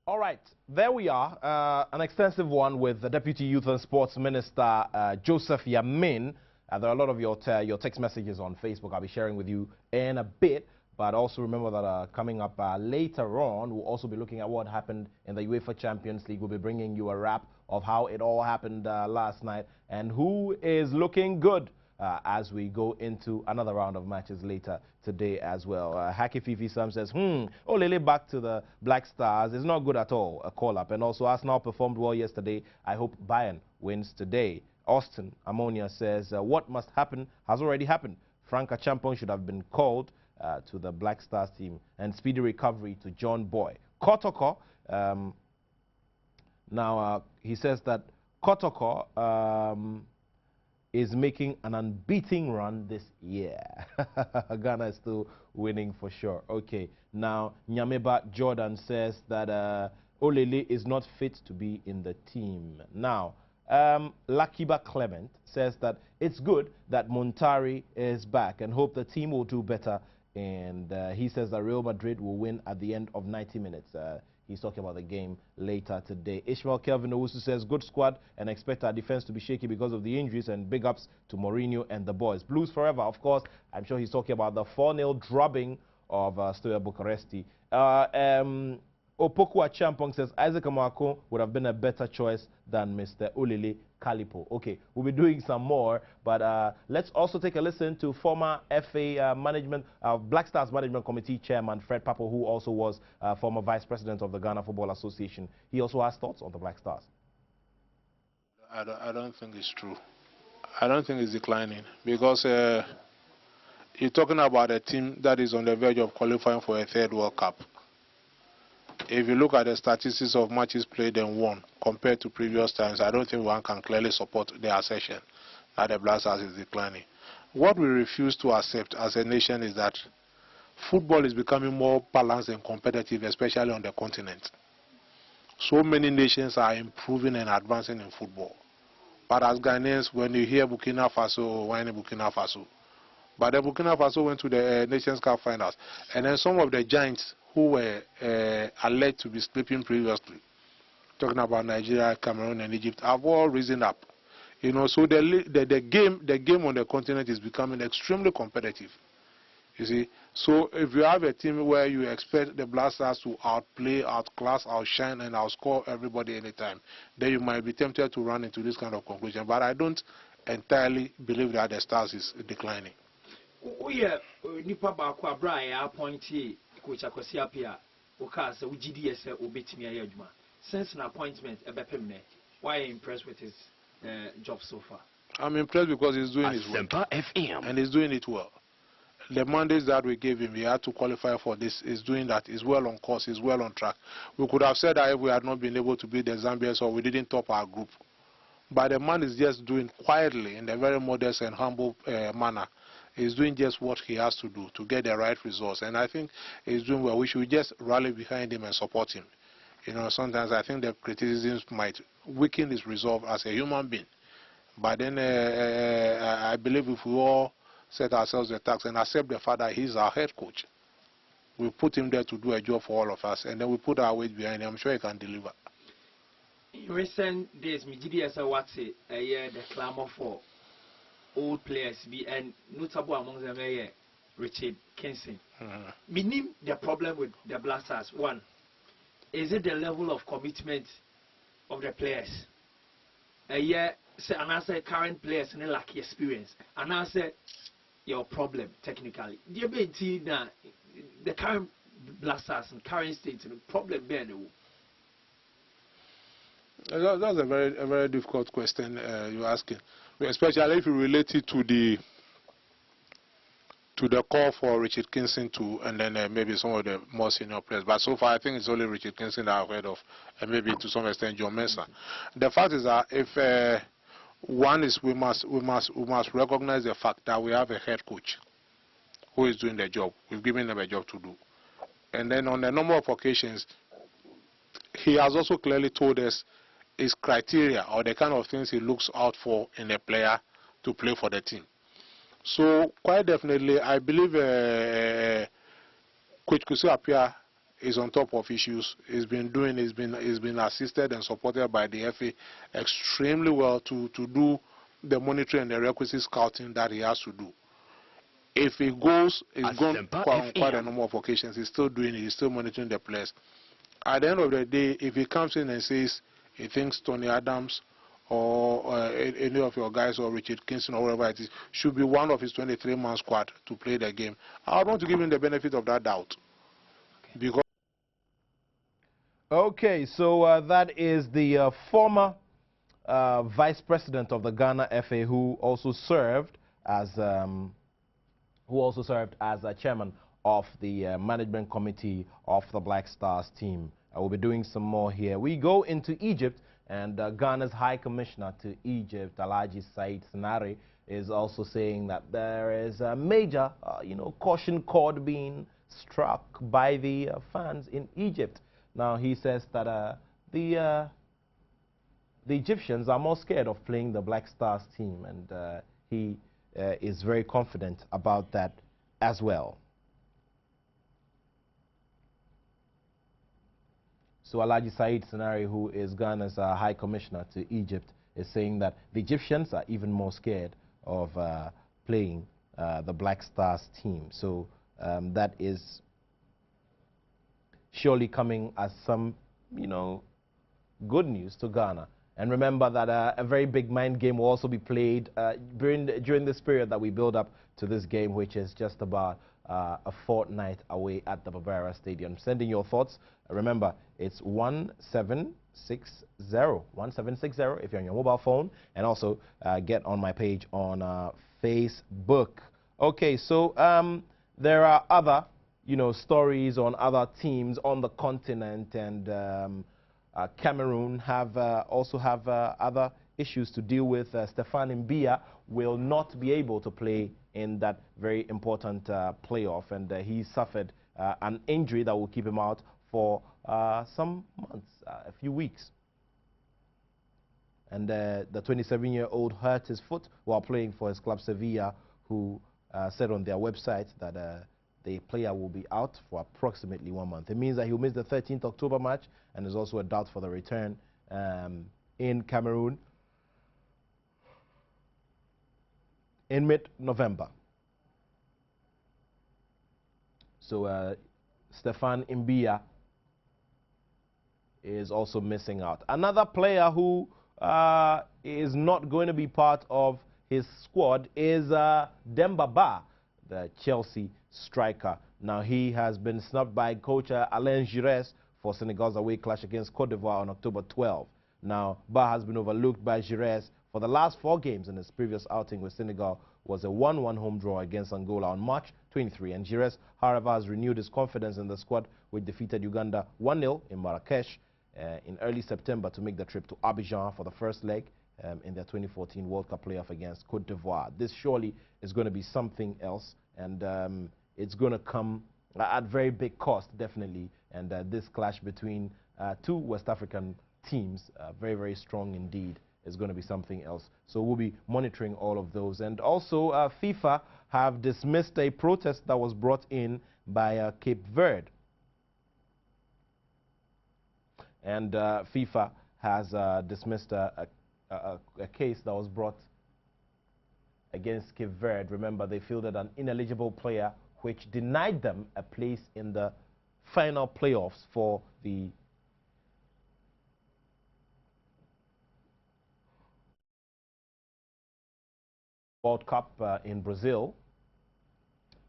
Speaker 1: All right, there we are. An extensive one with the Deputy Youth and Sports Minister, Joseph Yamin. There are a lot of your text messages on Facebook I'll be sharing with you in a bit. But also remember that coming up later on, we'll also be looking at what happened in the UEFA Champions League. We'll be bringing you a wrap of how it all happened last night and who is looking good as we go into another round of matches later today as well. Haki Fifi Sam says, Olele back to the Black Stars is not good at all, a call-up. And also Arsenal performed well yesterday. I hope Bayern wins today. Austin Ammonia says, what must happen has already happened. Frank Achampong should have been called to the Black Stars team, and speedy recovery to John Boy. Kotoko, now he says that Kotoko is making an unbeaten run this year. Ghana is still winning for sure. Okay, now Nyameba Jordan says that Olele is not fit to be in the team. Now, Lakiba Clement says that it's good that Muntari is back and hope the team will do better. And he says that Real Madrid will win at the end of 90 minutes. He's talking about the game later today. Ishmael Kelvin Owusu says, good squad and expect our defense to be shaky because of the injuries, and big ups to Mourinho and the boys. Blues forever, of course. I'm sure he's talking about the 4-0 drubbing of Steaua Bucharesti. Opoku Achampong says, Isaac Amako would have been a better choice than Mr. Olele Kalipo. Okay, we'll be doing some more, but let's also take a listen to former FA Black Stars Management Committee Chairman Fred Papo, who also was former Vice President of the Ghana Football Association. He also has thoughts on the Black Stars.
Speaker 11: I don't think it's true. I don't think it's declining because you're talking about a team that is on the verge of qualifying for a third World Cup. If you look at the statistics of matches played and won compared to previous times, I don't think one can clearly support the assertion that the Black Stars is declining. What we refuse to accept as a nation is that football is becoming more balanced and competitive, especially on the continent. So many nations are improving and advancing in football. But as Ghanaians, when you hear Burkina Faso, why in Burkina Faso? But the Burkina Faso went to the Nations Cup finals. And then some of the giants who were alleged to be sleeping previously, talking about Nigeria, Cameroon, and Egypt, have all risen up. You know, so the game on the continent is becoming extremely competitive. You see, so if you have a team where you expect the Black Stars to outplay, outclass, outshine, and outscore everybody anytime, then you might be tempted to run into this kind of conclusion. But I don't entirely believe that the Stars is declining.
Speaker 12: Yeah, nipa baako abra ya appointee coach Akwasi Appiah oka say GDS obetimi ayadwuma since an appointment ebepemne. Why are you impressed with his job so far? I'm
Speaker 11: impressed because he's doing his work and he's doing it well. The mandates that we gave him, he had to qualify for this. He's doing that. He's well on course. He's well on track. We could have said that if we had not been able to beat the Zambians or we didn't top our group. But the man is just doing quietly in a very modest and humble manner. He's doing just what he has to do to get the right results. And I think he's doing well. We should just rally behind him and support him. You know, sometimes I think the criticisms might weaken his resolve as a human being. But then I believe if we all set ourselves the task and accept the fact that he's our head coach, we put him there to do a job for all of us, and then we put our weight behind him. I'm sure he can deliver.
Speaker 12: In recent days, GDS the clamor for old players be and notable among them Richard Kingston. Meaning the problem with the Black Stars, one, is it the level of commitment of the players? Say, and I say current players and lack experience, and I say your problem technically. The current Black Stars and current state problem there.
Speaker 11: That's a very difficult question you're asking, especially if you relate it to the call for Richard Kingston to, and then maybe some of the more senior players. But so far, I think it's only Richard Kingston that I've heard of, and maybe to some extent John Mensah. The fact is that if one is we must recognize the fact that we have a head coach who is doing the job. We've given him a job to do, and then on a number of occasions, he has also clearly told us his criteria or the kind of things he looks out for in a player to play for the team. So quite definitely, I believe Coach Akwasi Appiah is on top of issues. He's been assisted and supported by the FA extremely well to do the monitoring and the requisite scouting that he has to do. If he goes, he's gone on quite a number of occasions. He's still doing it. He's still monitoring the players. At the end of the day, if he comes in and says he thinks Tony Adams or any of your guys or Richard Kingston or whatever it is should be one of his 23-man squad to play the game, I would want to give him the benefit of that doubt. Because
Speaker 1: okay, so that is the former vice president of the Ghana FA who also served as chairman of the management committee of the Black Stars team. We'll be doing some more here. We go into Egypt, and Ghana's High Commissioner to Egypt, Alhaji Said Senare, is also saying that there is a major, caution cord being struck by the fans in Egypt. Now, he says that the Egyptians are more scared of playing the Black Stars team, and he is very confident about that as well. So Alhaji Said Senare, who is Ghana's High Commissioner to Egypt, is saying that the Egyptians are even more scared of playing the Black Stars team. So that is surely coming as some, good news to Ghana. And remember that a very big mind game will also be played during this period that we build up to this game, which is just about a fortnight away at the Barbera Stadium. Send in your thoughts. Remember, it's 17 1760 if you're on your mobile phone, and also get on my page on Facebook. Okay, so there are other, stories on other teams on the continent, and Cameroon also have other issues to deal with. Stefan Mbia will not be able to play in that very important playoff, and he suffered an injury that will keep him out for some months, a few weeks. And the 27-year-old hurt his foot while playing for his club Sevilla, who said on their website that the player will be out for approximately 1 month. It means that he'll miss the 13th October match, and there's also a doubt for the return in Cameroon in mid-November. So Stefan Mbia is also missing out. Another player who is not going to be part of his squad is Demba Ba, the Chelsea striker. Now, he has been snubbed by coach Alain Giresse for Senegal's away clash against Cote d'Ivoire on October 12. Now, Ba has been overlooked by Giresse for the last 4 games in his previous outing with Senegal was a 1-1 home draw against Angola on March 23. And Giresse, however, has renewed his confidence in the squad, which defeated Uganda 1-0 in Marrakesh in early September to make the trip to Abidjan for the first leg in their 2014 World Cup playoff against Cote d'Ivoire. This surely is going to be something else, and it's going to come at very big cost, definitely. And this clash between 2 West African teams, very, very strong indeed, is going to be something else. So we'll be monitoring all of those. And also, FIFA have dismissed a protest that was brought in by Cape Verde. And FIFA has dismissed a case that was brought against Cape Verde. Remember, they fielded an ineligible player which denied them a place in the final playoffs for the World Cup in Brazil.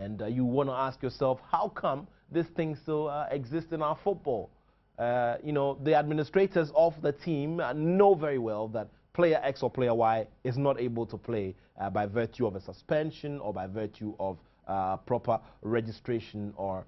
Speaker 1: And you want to ask yourself, how come this thing still exists in our football? The administrators of the team know very well that player X or player Y is not able to play by virtue of a suspension or by virtue of proper registration or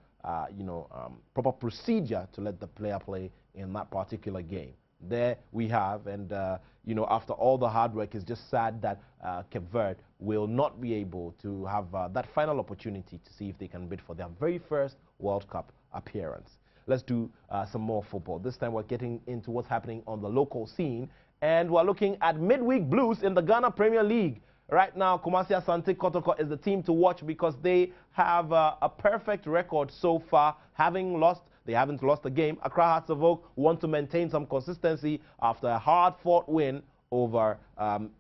Speaker 1: proper procedure to let the player play in that particular game. There we have, and after all the hard work, it's just sad that Cape Verde will not be able to have that final opportunity to see if they can bid for their very first World Cup appearance. Let's do some more football. This time we're getting into what's happening on the local scene, and we're looking at midweek blues in the Ghana Premier League. Right now, Kumasi Asante Kotoko is the team to watch because they have a perfect record so far, having lost. They haven't lost a game. Accra Hearts of Oak want to maintain some consistency after a hard-fought win over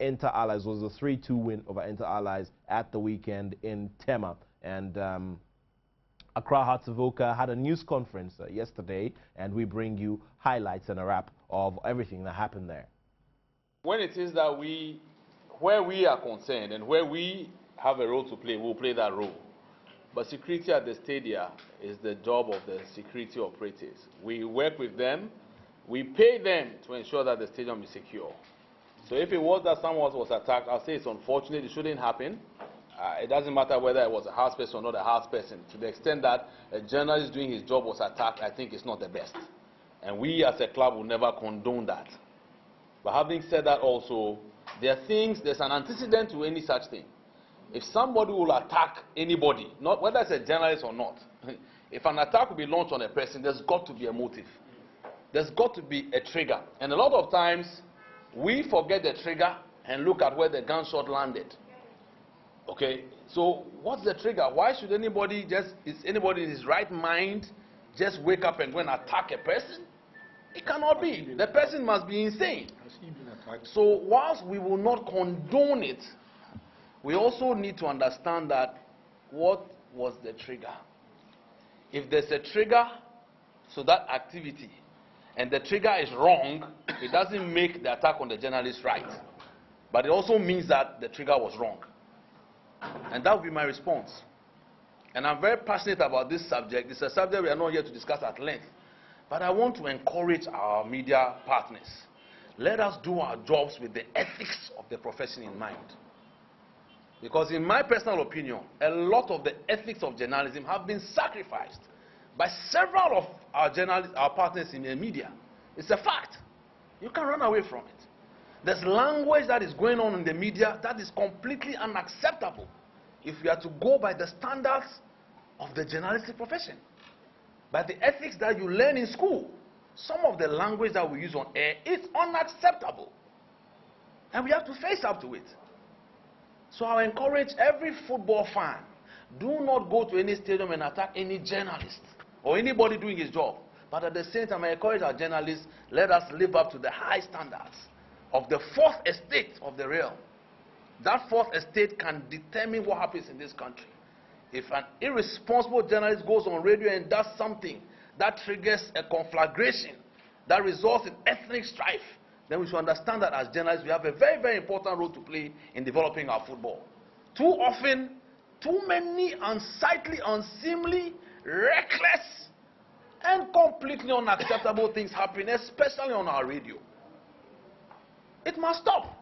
Speaker 1: Inter Allies. It was a 3-2 win over Inter Allies at the weekend in Tema. And Accra Hearts of Oak had a news conference yesterday, and we bring you highlights and a wrap of everything that happened there.
Speaker 13: When it is that where we are concerned and where we have a role to play, we'll play that role. But security at the stadia is the job of the security operatives. We work with them. We pay them to ensure that the stadium is secure. So if it was that someone was attacked, I'll say it's unfortunate. It shouldn't happen. It doesn't matter whether it was a house person or not a house person. To the extent that a journalist doing his job was attacked, I think it's not the best. And we as a club will never condone that. But having said that also, there's an antecedent to any such thing. If somebody will attack anybody, not whether it's a journalist or not, if an attack will be launched on a person, there's got to be a motive. There's got to be a trigger. And a lot of times, we forget the trigger and look at where the gunshot landed. Okay? So, what's the trigger? Why should anybody is anybody in his right mind just wake up and go and attack a person? It cannot be. The person must be insane. So, whilst we will not condone it, we also need to understand that what was the trigger? If there's a trigger, so that activity, and the trigger is wrong, it doesn't make the attack on the journalist right. But it also means that the trigger was wrong. And that would be my response. And I'm very passionate about this subject. It's a subject we are not here to discuss at length. But I want to encourage our media partners. Let us do our jobs with the ethics of the profession in mind. Because in my personal opinion, a lot of the ethics of journalism have been sacrificed by several of our partners in the media. It's a fact. You can't run away from it. There's language that is going on in the media that is completely unacceptable if we are to go by the standards of the journalistic profession. By the ethics that you learn in school, some of the language that we use on air is unacceptable. And we have to face up to it. So I encourage every football fan, do not go to any stadium and attack any journalist or anybody doing his job. But at the same time, I encourage our journalists, let us live up to the high standards of the fourth estate of the realm. That fourth estate can determine what happens in this country. If an irresponsible journalist goes on radio and does something that triggers a conflagration that results in ethnic strife, then we should understand that as journalists we have a very, very important role to play in developing our football. Too often, too many unsightly, unseemly, reckless, and completely unacceptable things happen, especially on our radio. It must stop.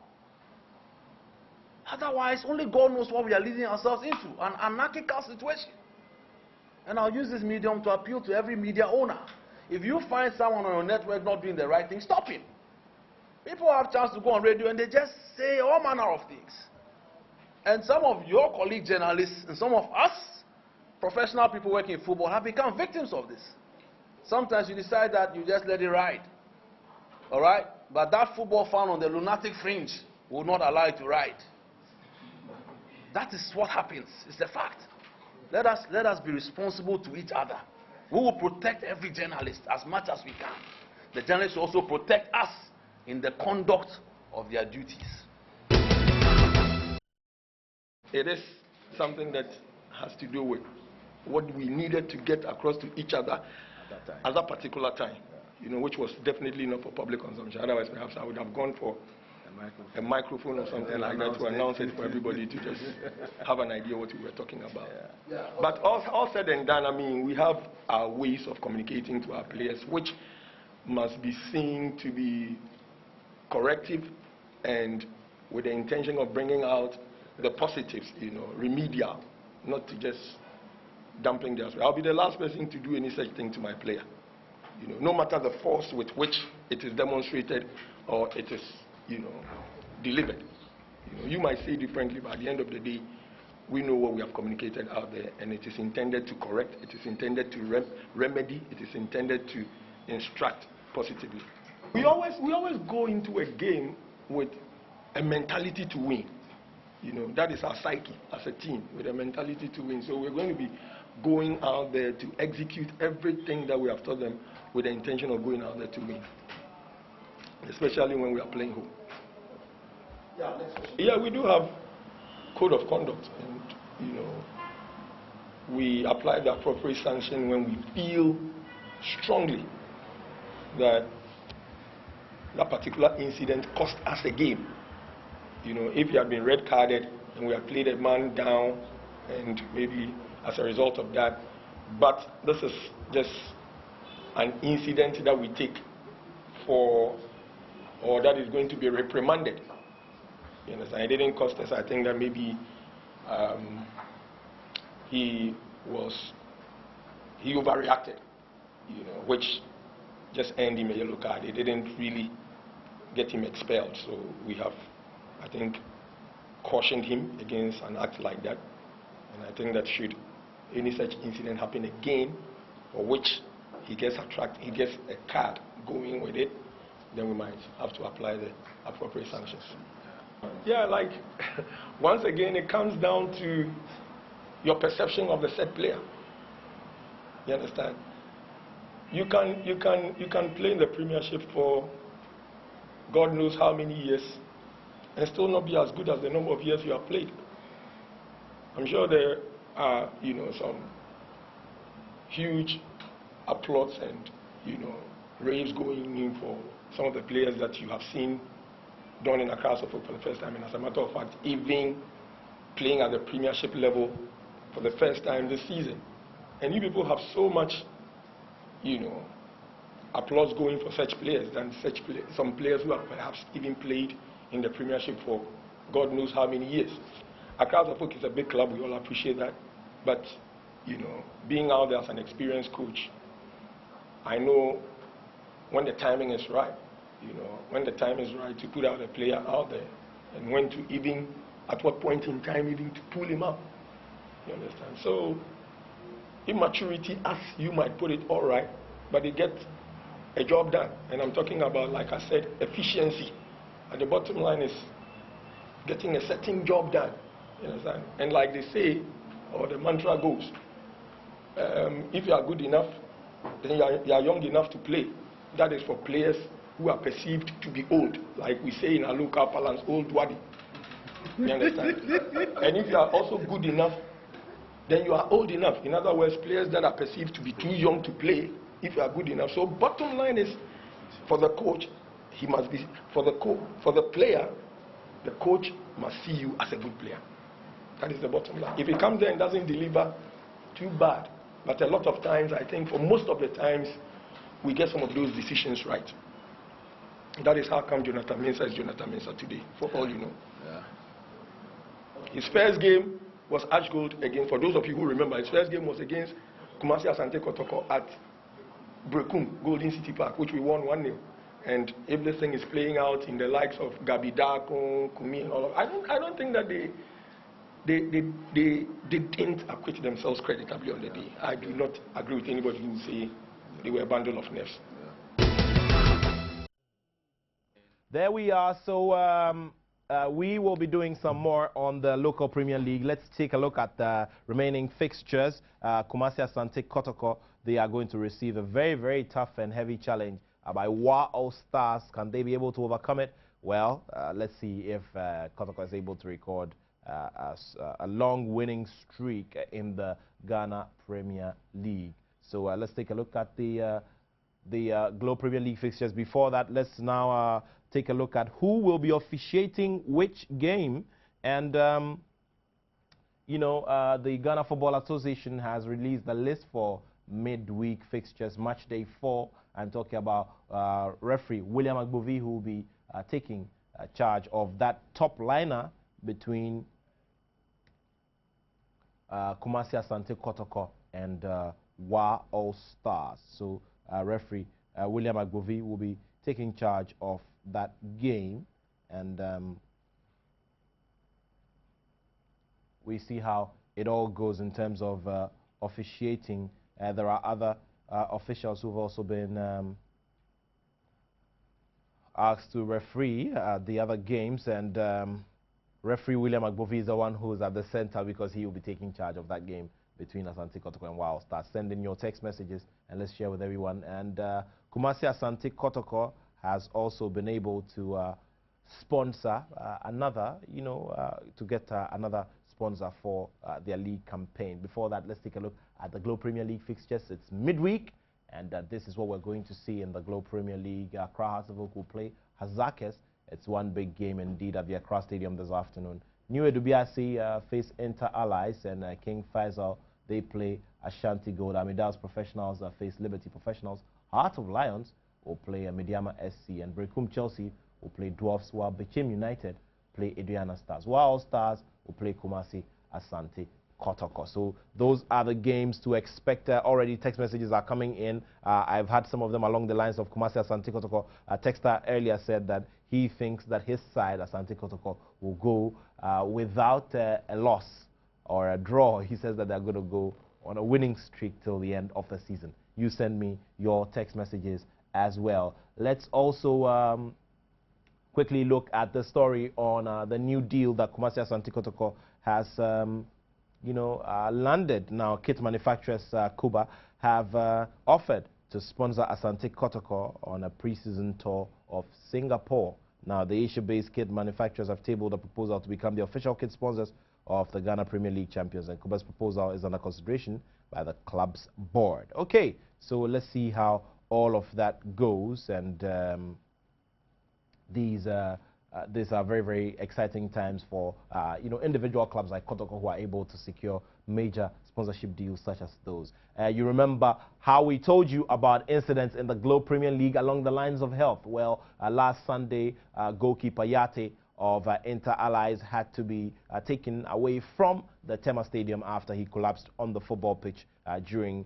Speaker 13: Otherwise, only God knows what we are leading ourselves into, an anarchical situation. And I'll use this medium to appeal to every media owner. If you find someone on your network not doing the right thing, stop him. People have a chance to go on radio and they just say all manner of things. And some of your colleague journalists and some of us, professional people working in football, have become victims of this. Sometimes you decide that you just let it ride. All right? But that football fan on the lunatic fringe will not allow it to ride. That is what happens. It's a fact. Let us be responsible to each other. We will protect every journalist as much as we can. The journalists will also protect us in the conduct of their duties.
Speaker 14: It is something that has to do with what we needed to get across to each other at that particular time, you know, which was definitely not for public consumption. Otherwise, perhaps I would have gone for a microphone or something like that to announce it for everybody to just have an idea what we were talking about. But all said and done, I mean, we have our ways of communicating to our players, which must be seen to be corrective and with the intention of bringing out the positives, you know, remedial, not to just dumping their. I'll be the last person to do any such thing to my player. You know, no matter the force with which it is demonstrated or it is, you know, delivered. You know, you might say differently, but at the end of the day, we know what we have communicated out there, and it is intended to correct, it is intended to remedy, it is intended to instruct positively. We always go into a game with a mentality to win. You know, that is our psyche as a team, with a mentality to win. So we're going to be going out there to execute everything that we have told them with the intention of going out there to win, especially when we are playing home. Yeah, we do have code of conduct, and you know, we apply the appropriate sanction when we feel strongly that that particular incident cost us a game. You know, if you have been red carded and we have played a man down, and maybe as a result of that, but this is just an incident that we take for, or that is going to be reprimanded. You understand? It didn't cost us. I think that maybe he overreacted, you know, which just earned him a yellow card. It didn't really get him expelled. So we have, I think, cautioned him against an act like that. And I think that should any such incident happen again, for which he gets a card going with it, then we might have to apply the appropriate sanctions. Yeah, like once again, it comes down to your perception of the said player. You understand? You can play in the Premiership for God knows how many years and still not be as good as the number of years you have played. I'm sure there are, you know, some huge applause and, you know, raves going in for some of the players that you have seen done in Accra for the first time. And as a matter of fact, even playing at the Premiership level for the first time this season. And you people have so much, you know, applause going for such players than some players who have perhaps even played in the Premiership for God knows how many years. Accra Folk is a big club, we all appreciate that. But, you know, being out there as an experienced coach, I know when the timing is right, you know, when the time is right to put out a player out there, and when to even, at what point in time even to pull him up. You understand? So, immaturity, as you might put it, all right, but they get a job done. And I'm talking about, like I said, efficiency. And the bottom line is getting a certain job done. You understand? And like they say, or the mantra goes, if you are good enough, then you are young enough to play. That is for players who are perceived to be old. Like we say in our local parlance, old waddy. You understand? And if you are also good enough, then you are old enough. In other words, players that are perceived to be too young to play, if you are good enough. So bottom line is, for the coach, he must be, for the player, the coach must see you as a good player. That is the bottom line. If he comes there and doesn't deliver, too bad. But a lot of times, I think for most of the times, we get some of those decisions right. That is how come Jonathan Mensah is Jonathan Mensah today, for all you know. Yeah. His first game was Ash Gold again. For those of you who remember, his first game was against Kumasi Asante Kotoko at Brekum, Golden City Park, which we won 1-0. And everything is playing out in the likes of Gabi Dako, Kumi, and all of. I don't think that they didn't acquit themselves creditably on the day. I do not agree with anybody who say they were a bundle of nerves.
Speaker 1: There we are. So we will be doing some more on the local Premier League. Let's take a look at the remaining fixtures. Kumasi Asante Kotoko, they are going to receive a very, very tough and heavy challenge by Wa All Stars. Can they be able to overcome it? Well, let's see if Kotoko is able to record a long winning streak in the Ghana Premier League. So let's take a look at the Globe Premier League fixtures. Before that, let's now take a look at who will be officiating which game. And, you know, the Ghana Football Association has released the list for midweek fixtures, match day 4. I'm talking about referee William Agbovi, who will be taking charge of that top liner between Kumasi Asante Kotoko and Wa All Stars. So referee William Agbovi will be taking charge of that game, and we see how it all goes in terms of officiating. There are other officials who've also been asked to referee the other games, and referee William Agbovi is the one who's at the center because he will be taking charge of that game between Asante Kotoko and Wa All Stars. Send in your text messages and let's share with everyone. And Kumasi Asante Kotoko has also been able to sponsor another, you know, to get another sponsor for their league campaign. Before that, let's take a look at the Globe Premier League fixtures. It's midweek, and this is what we're going to see in the Globe Premier League. Accra Hearts of Oak will play Hazakes. It's one big game indeed at the Accra Stadium this afternoon. New Edubiasi face Inter Allies, and King Faisal, they play Ashanti Gold. Amidas Professionals face Liberty Professionals. Heart of Lions will play Mediama SC, and Brekum Chelsea will play Dwarfs, while Bechem United play Adriana Stars. While Stars will play Kumasi Asante Kotoko. So those are the games to expect. Already text messages are coming in. I've had some of them along the lines of Kumasi Asante Kotoko. A texter earlier said that he thinks that his side, Asante Kotoko, will go without a loss or a draw. He says that they're going to go on a winning streak till the end of the season. You send me your text messages as well. Let's also quickly look at the story on the new deal that Kumasi Asante Kotoko has landed. Now, kit manufacturers Kuba have offered to sponsor Asante Kotoko on a pre-season tour of Singapore. Now, the Asia-based kit manufacturers have tabled a proposal to become the official kit sponsors of the Ghana Premier League champions, and Kuba's proposal is under consideration by the club's board. Okay, so let's see how all of that goes, and these are very, very exciting times for individual clubs like Kotoko who are able to secure major sponsorship deals such as those. You remember how we told you about incidents in the Globe Premier League along the lines of health. Well, last Sunday, goalkeeper Yate of Inter Allies had to be taken away from the Tema Stadium after he collapsed on the football pitch during,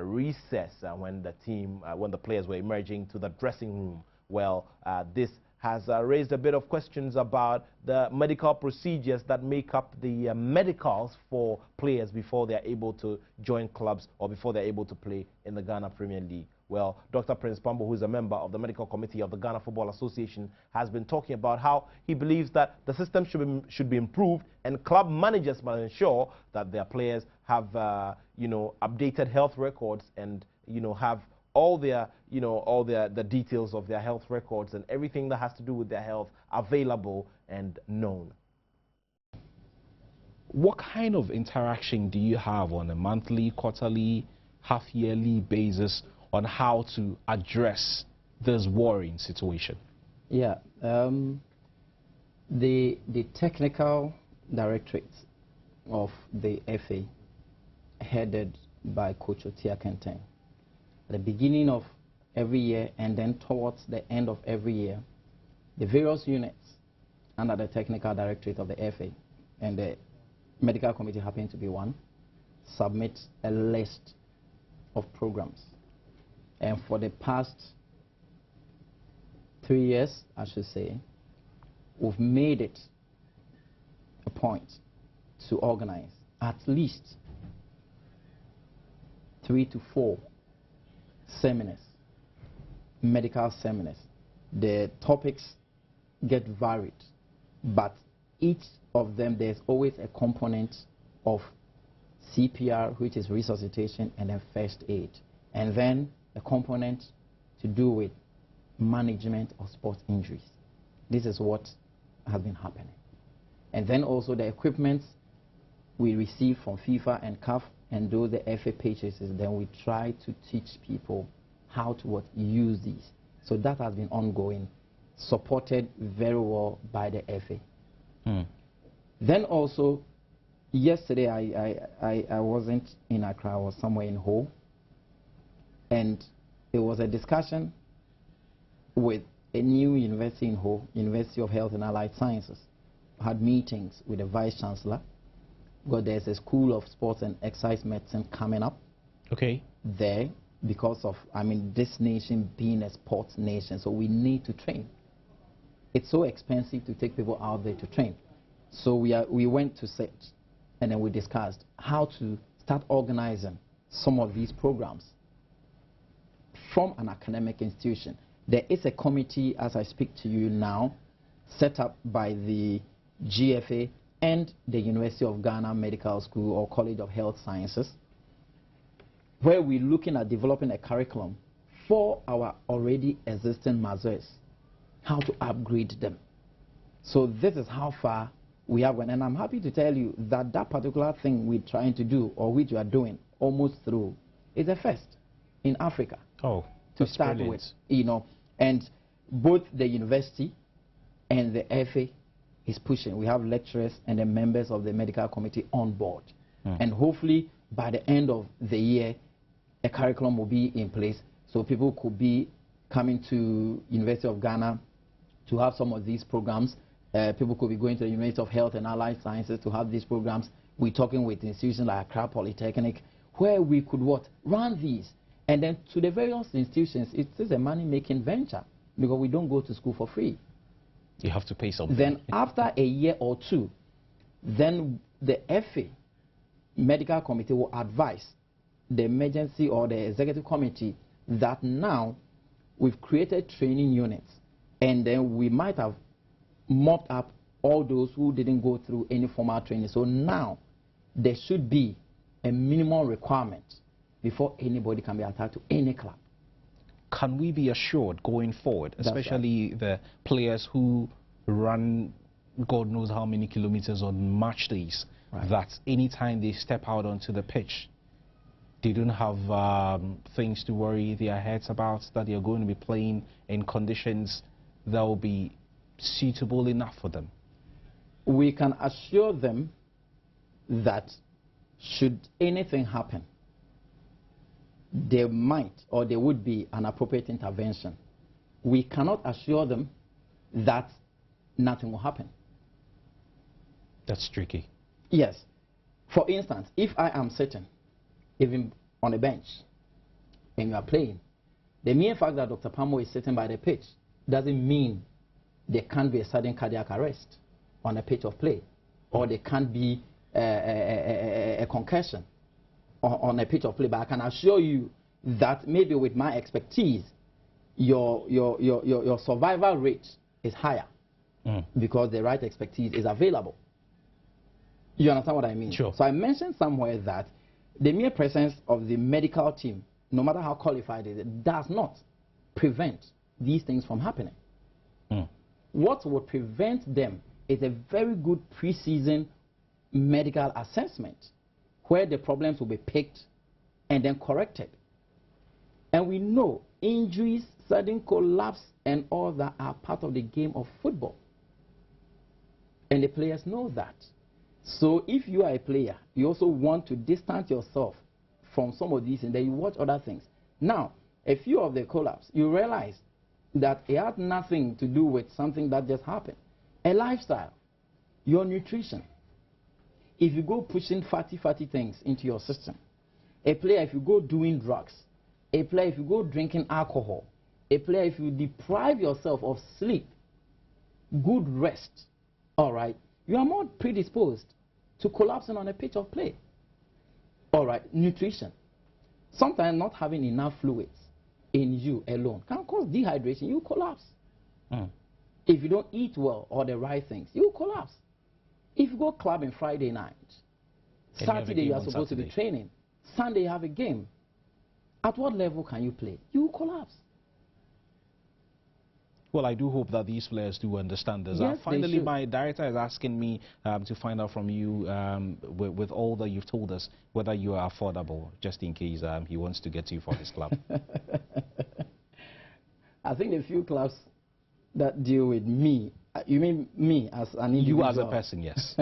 Speaker 1: recess when the players were emerging to the dressing room. Well, this has raised a bit of questions about the medical procedures that make up the medicals for players before they're able to join clubs or before they're able to play in the Ghana Premier League. Well, Dr. Prince Pambo, who is a member of the medical committee of the Ghana Football Association, has been talking about how he believes that the system should be improved and club managers must ensure that their players have, updated health records and, have all the details of their health records and everything that has to do with their health available and known.
Speaker 15: What kind of interaction do you have on a monthly, quarterly, half-yearly basis on how to address this worrying situation?
Speaker 16: Yeah, the technical directorate of the FA, headed by Coach Otia Kenten, at the beginning of every year and then towards the end of every year, the various units under the technical directorate of the FA, and the medical committee happen to be one, submit a list of programs. And for the past 3 years, I should say, we've made it a point to organize at least 3 to 4 seminars, medical seminars. The topics get varied, but each of them there's always a component of CPR, which is resuscitation, and then first aid, and then a component to do with management of sports injuries. This is what has been happening. And then also the equipment we receive from FIFA and CAF and do the FA purchases, then we try to teach people how to use these. So that has been ongoing, supported very well by the FA. Then also, yesterday I wasn't in Accra, I was somewhere in Ho, and there was a discussion with a new university in Ho, University of Health and Allied Sciences. Had meetings with the Vice Chancellor, because there's a School of Sports and Exercise Medicine coming up.
Speaker 15: Okay.
Speaker 16: There, because of, this nation being a sports nation, so we need to train. It's so expensive to take people out there to train. So we went to search, and then we discussed how to start organizing some of these programs from an academic institution. There is a committee, as I speak to you now, set up by the GFA and the University of Ghana Medical School or College of Health Sciences, where we're looking at developing a curriculum for our already existing mazes, how to upgrade them. So this is how far we have went, and I'm happy to tell you that that particular thing we're trying to do, or which we are doing almost through, is a first in Africa.
Speaker 15: Oh,
Speaker 16: to start
Speaker 15: brilliant.
Speaker 16: with, and both the university and the FA is pushing. We have lecturers and the members of the medical committee on board, and hopefully by the end of the year, a curriculum will be in place, so people could be coming to University of Ghana to have some of these programs. People could be going to the University of Health and Allied Sciences to have these programs. We're talking with institutions like Accra Polytechnic, where we could run these. And then to the various institutions, it is a money-making venture, because we don't go to school for free.
Speaker 15: You have to pay something.
Speaker 16: Then after a year or two, then the FA medical committee will advise the emergency or the executive committee that now we've created training units, and then we might have mopped up all those who didn't go through any formal training. So now there should be a minimum requirement before anybody can be attached to any club.
Speaker 15: Can we be assured going forward, especially the players who run God knows how many kilometers on match days, that anytime they step out onto the pitch, they don't have things to worry their heads about, that they're going to be playing in conditions that will be suitable enough for them?
Speaker 16: We can assure them that should anything happen, there might or there would be an appropriate intervention. We cannot assure them that nothing will happen.
Speaker 15: That's tricky.
Speaker 16: Yes. For instance, if I am sitting, even on a bench, and you are playing, the mere fact that Dr. Pamo is sitting by the pitch doesn't mean there can't be a sudden cardiac arrest on a pitch of play, or there can't be a concussion on a pitch of play. But I can assure you that maybe with my expertise, your survival rate is higher because the right expertise is available. You understand what I mean?
Speaker 15: Sure.
Speaker 16: So I mentioned somewhere that the mere presence of the medical team, no matter how qualified it is, does not prevent these things from happening. What would prevent them is a very good pre-season medical assessment where the problems will be picked and then corrected. And we know injuries, sudden collapse, and all that are part of the game of football. And the players know that. So if you are a player, you also want to distance yourself from some of these and then you watch other things. Now, a few of the collapse, you realize that it had nothing to do with something that just happened. A lifestyle, your nutrition. If you go pushing fatty things into your system, a player if you go doing drugs, a player if you go drinking alcohol, a player if you deprive yourself of sleep, good rest, all right, you are more predisposed to collapsing on a pitch of play. All right, nutrition. Sometimes not having enough fluids in you alone can cause dehydration. You collapse. If you don't eat well or the right things, you collapse. If you go clubbing Friday night, Saturday you are supposed to be training, Sunday you have a game. At what level can you play? You collapse.
Speaker 15: Well, I do hope that these players do understand this.
Speaker 16: Yes,
Speaker 15: finally, my director is asking me to find out from you, with all that you've told us, whether you are affordable, just in case he wants to get you for his club.
Speaker 16: I think the few clubs that deal with me, you mean me as an individual?
Speaker 15: You as a person, yes.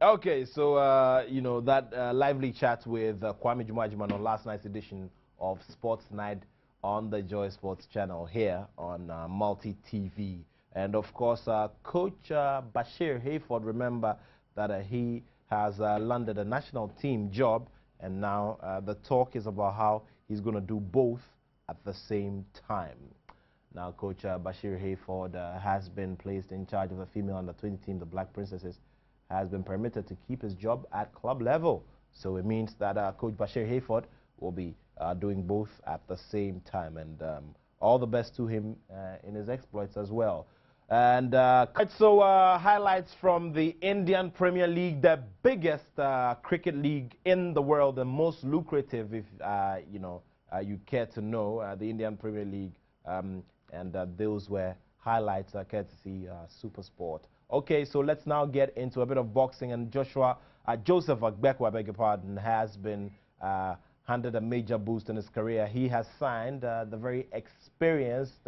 Speaker 1: Okay, so, you know, that lively chat with Kwame Juma-Juma on last night's edition of Sports Night on the Joy Sports channel here on Multi-TV. And, of course, Coach Bashir Hayford, remember that he has landed a national team job, and now the talk is about how he's going to do both at the same time. Now, Coach Bashir Hayford has been placed in charge of the female under-20 team, the Black Princesses, has been permitted to keep his job at club level. So it means that Coach Bashir Hayford will be doing both at the same time. And all the best to him in his exploits as well. And so highlights from the Indian Premier League, the biggest cricket league in the world, the most lucrative, if you know, you care to know, the Indian Premier League. And those were highlights courtesy SuperSport. Okay, so let's now get into a bit of boxing. And Joseph Agbeko, I beg your pardon, has been handed a major boost in his career. He has signed the very experienced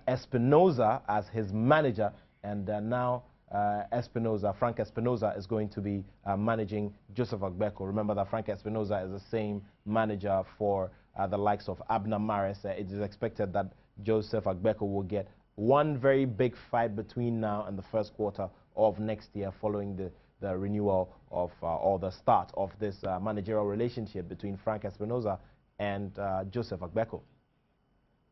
Speaker 1: Espinoza as his manager, and now Frank Espinoza is going to be managing Joseph Agbeko. Remember that Frank Espinoza is the same manager for the likes of Abner Maris. It is expected that Joseph Agbeko will get one very big fight between now and the first quarter of next year, following the renewal of or the start of this managerial relationship between Frank Espinoza and Joseph Agbeko.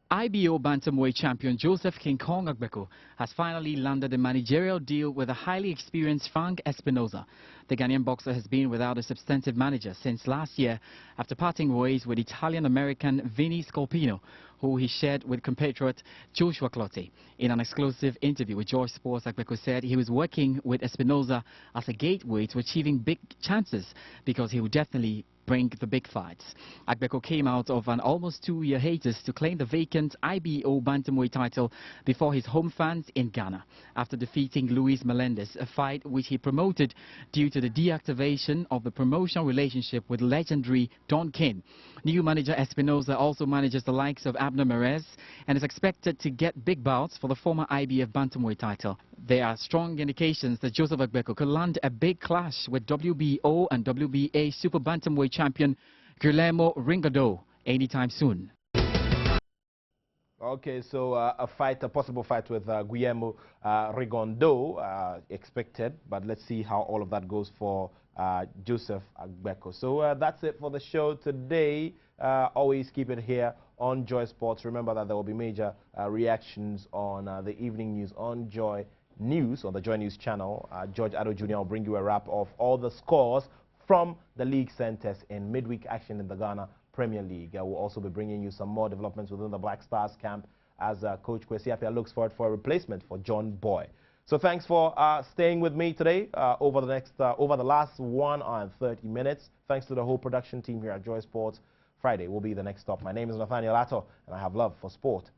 Speaker 2: IBO bantamweight champion Joseph King Kong Agbeko has finally landed a managerial deal with a highly experienced Frank Espinoza. The Ghanaian boxer has been without a substantive manager since last year after parting ways with Italian-American Vinny Scolpino, who he shared with compatriot Joshua Clottey. In an exclusive interview with Joy Sports, Agbeko said he was working with Espinoza as a gateway to achieving big chances because he would definitely bring the big fights. Agbeko came out of an almost 2-year hiatus to claim the vacant IBO bantamweight title before his home fans in Ghana after defeating Luis Melendez, a fight which he promoted due to the deactivation of the promotional relationship with legendary Don King. New manager Espinoza also manages the likes of Abner Mares and is expected to get big bouts for the former IBF bantamweight title There are strong indications that Joseph Agbeko could land a big clash with WBO and WBA Super Bantamweight champion Guillermo Ringado anytime soon.
Speaker 1: Okay, so a possible fight with Guillermo Rigondo expected, but let's see how all of that goes for Joseph Agbeko. So that's it for the show today. Always keep it here on Joy Sports. Remember that there will be major reactions on the evening news on Joy News, on the Joy News channel. George Addo Jr. will bring you a wrap of all the scores from the league centers in midweek action in the Ghana Premier League. We'll also be bringing you some more developments within the Black Stars camp as Coach Kwesi Appiah looks forward for a replacement for John Boy. So thanks for staying with me today over the last 1 hour and 30 minutes. Thanks to the whole production team here at Joy Sports. Friday will be the next stop. My name is Nat Attoh, and I have love for sport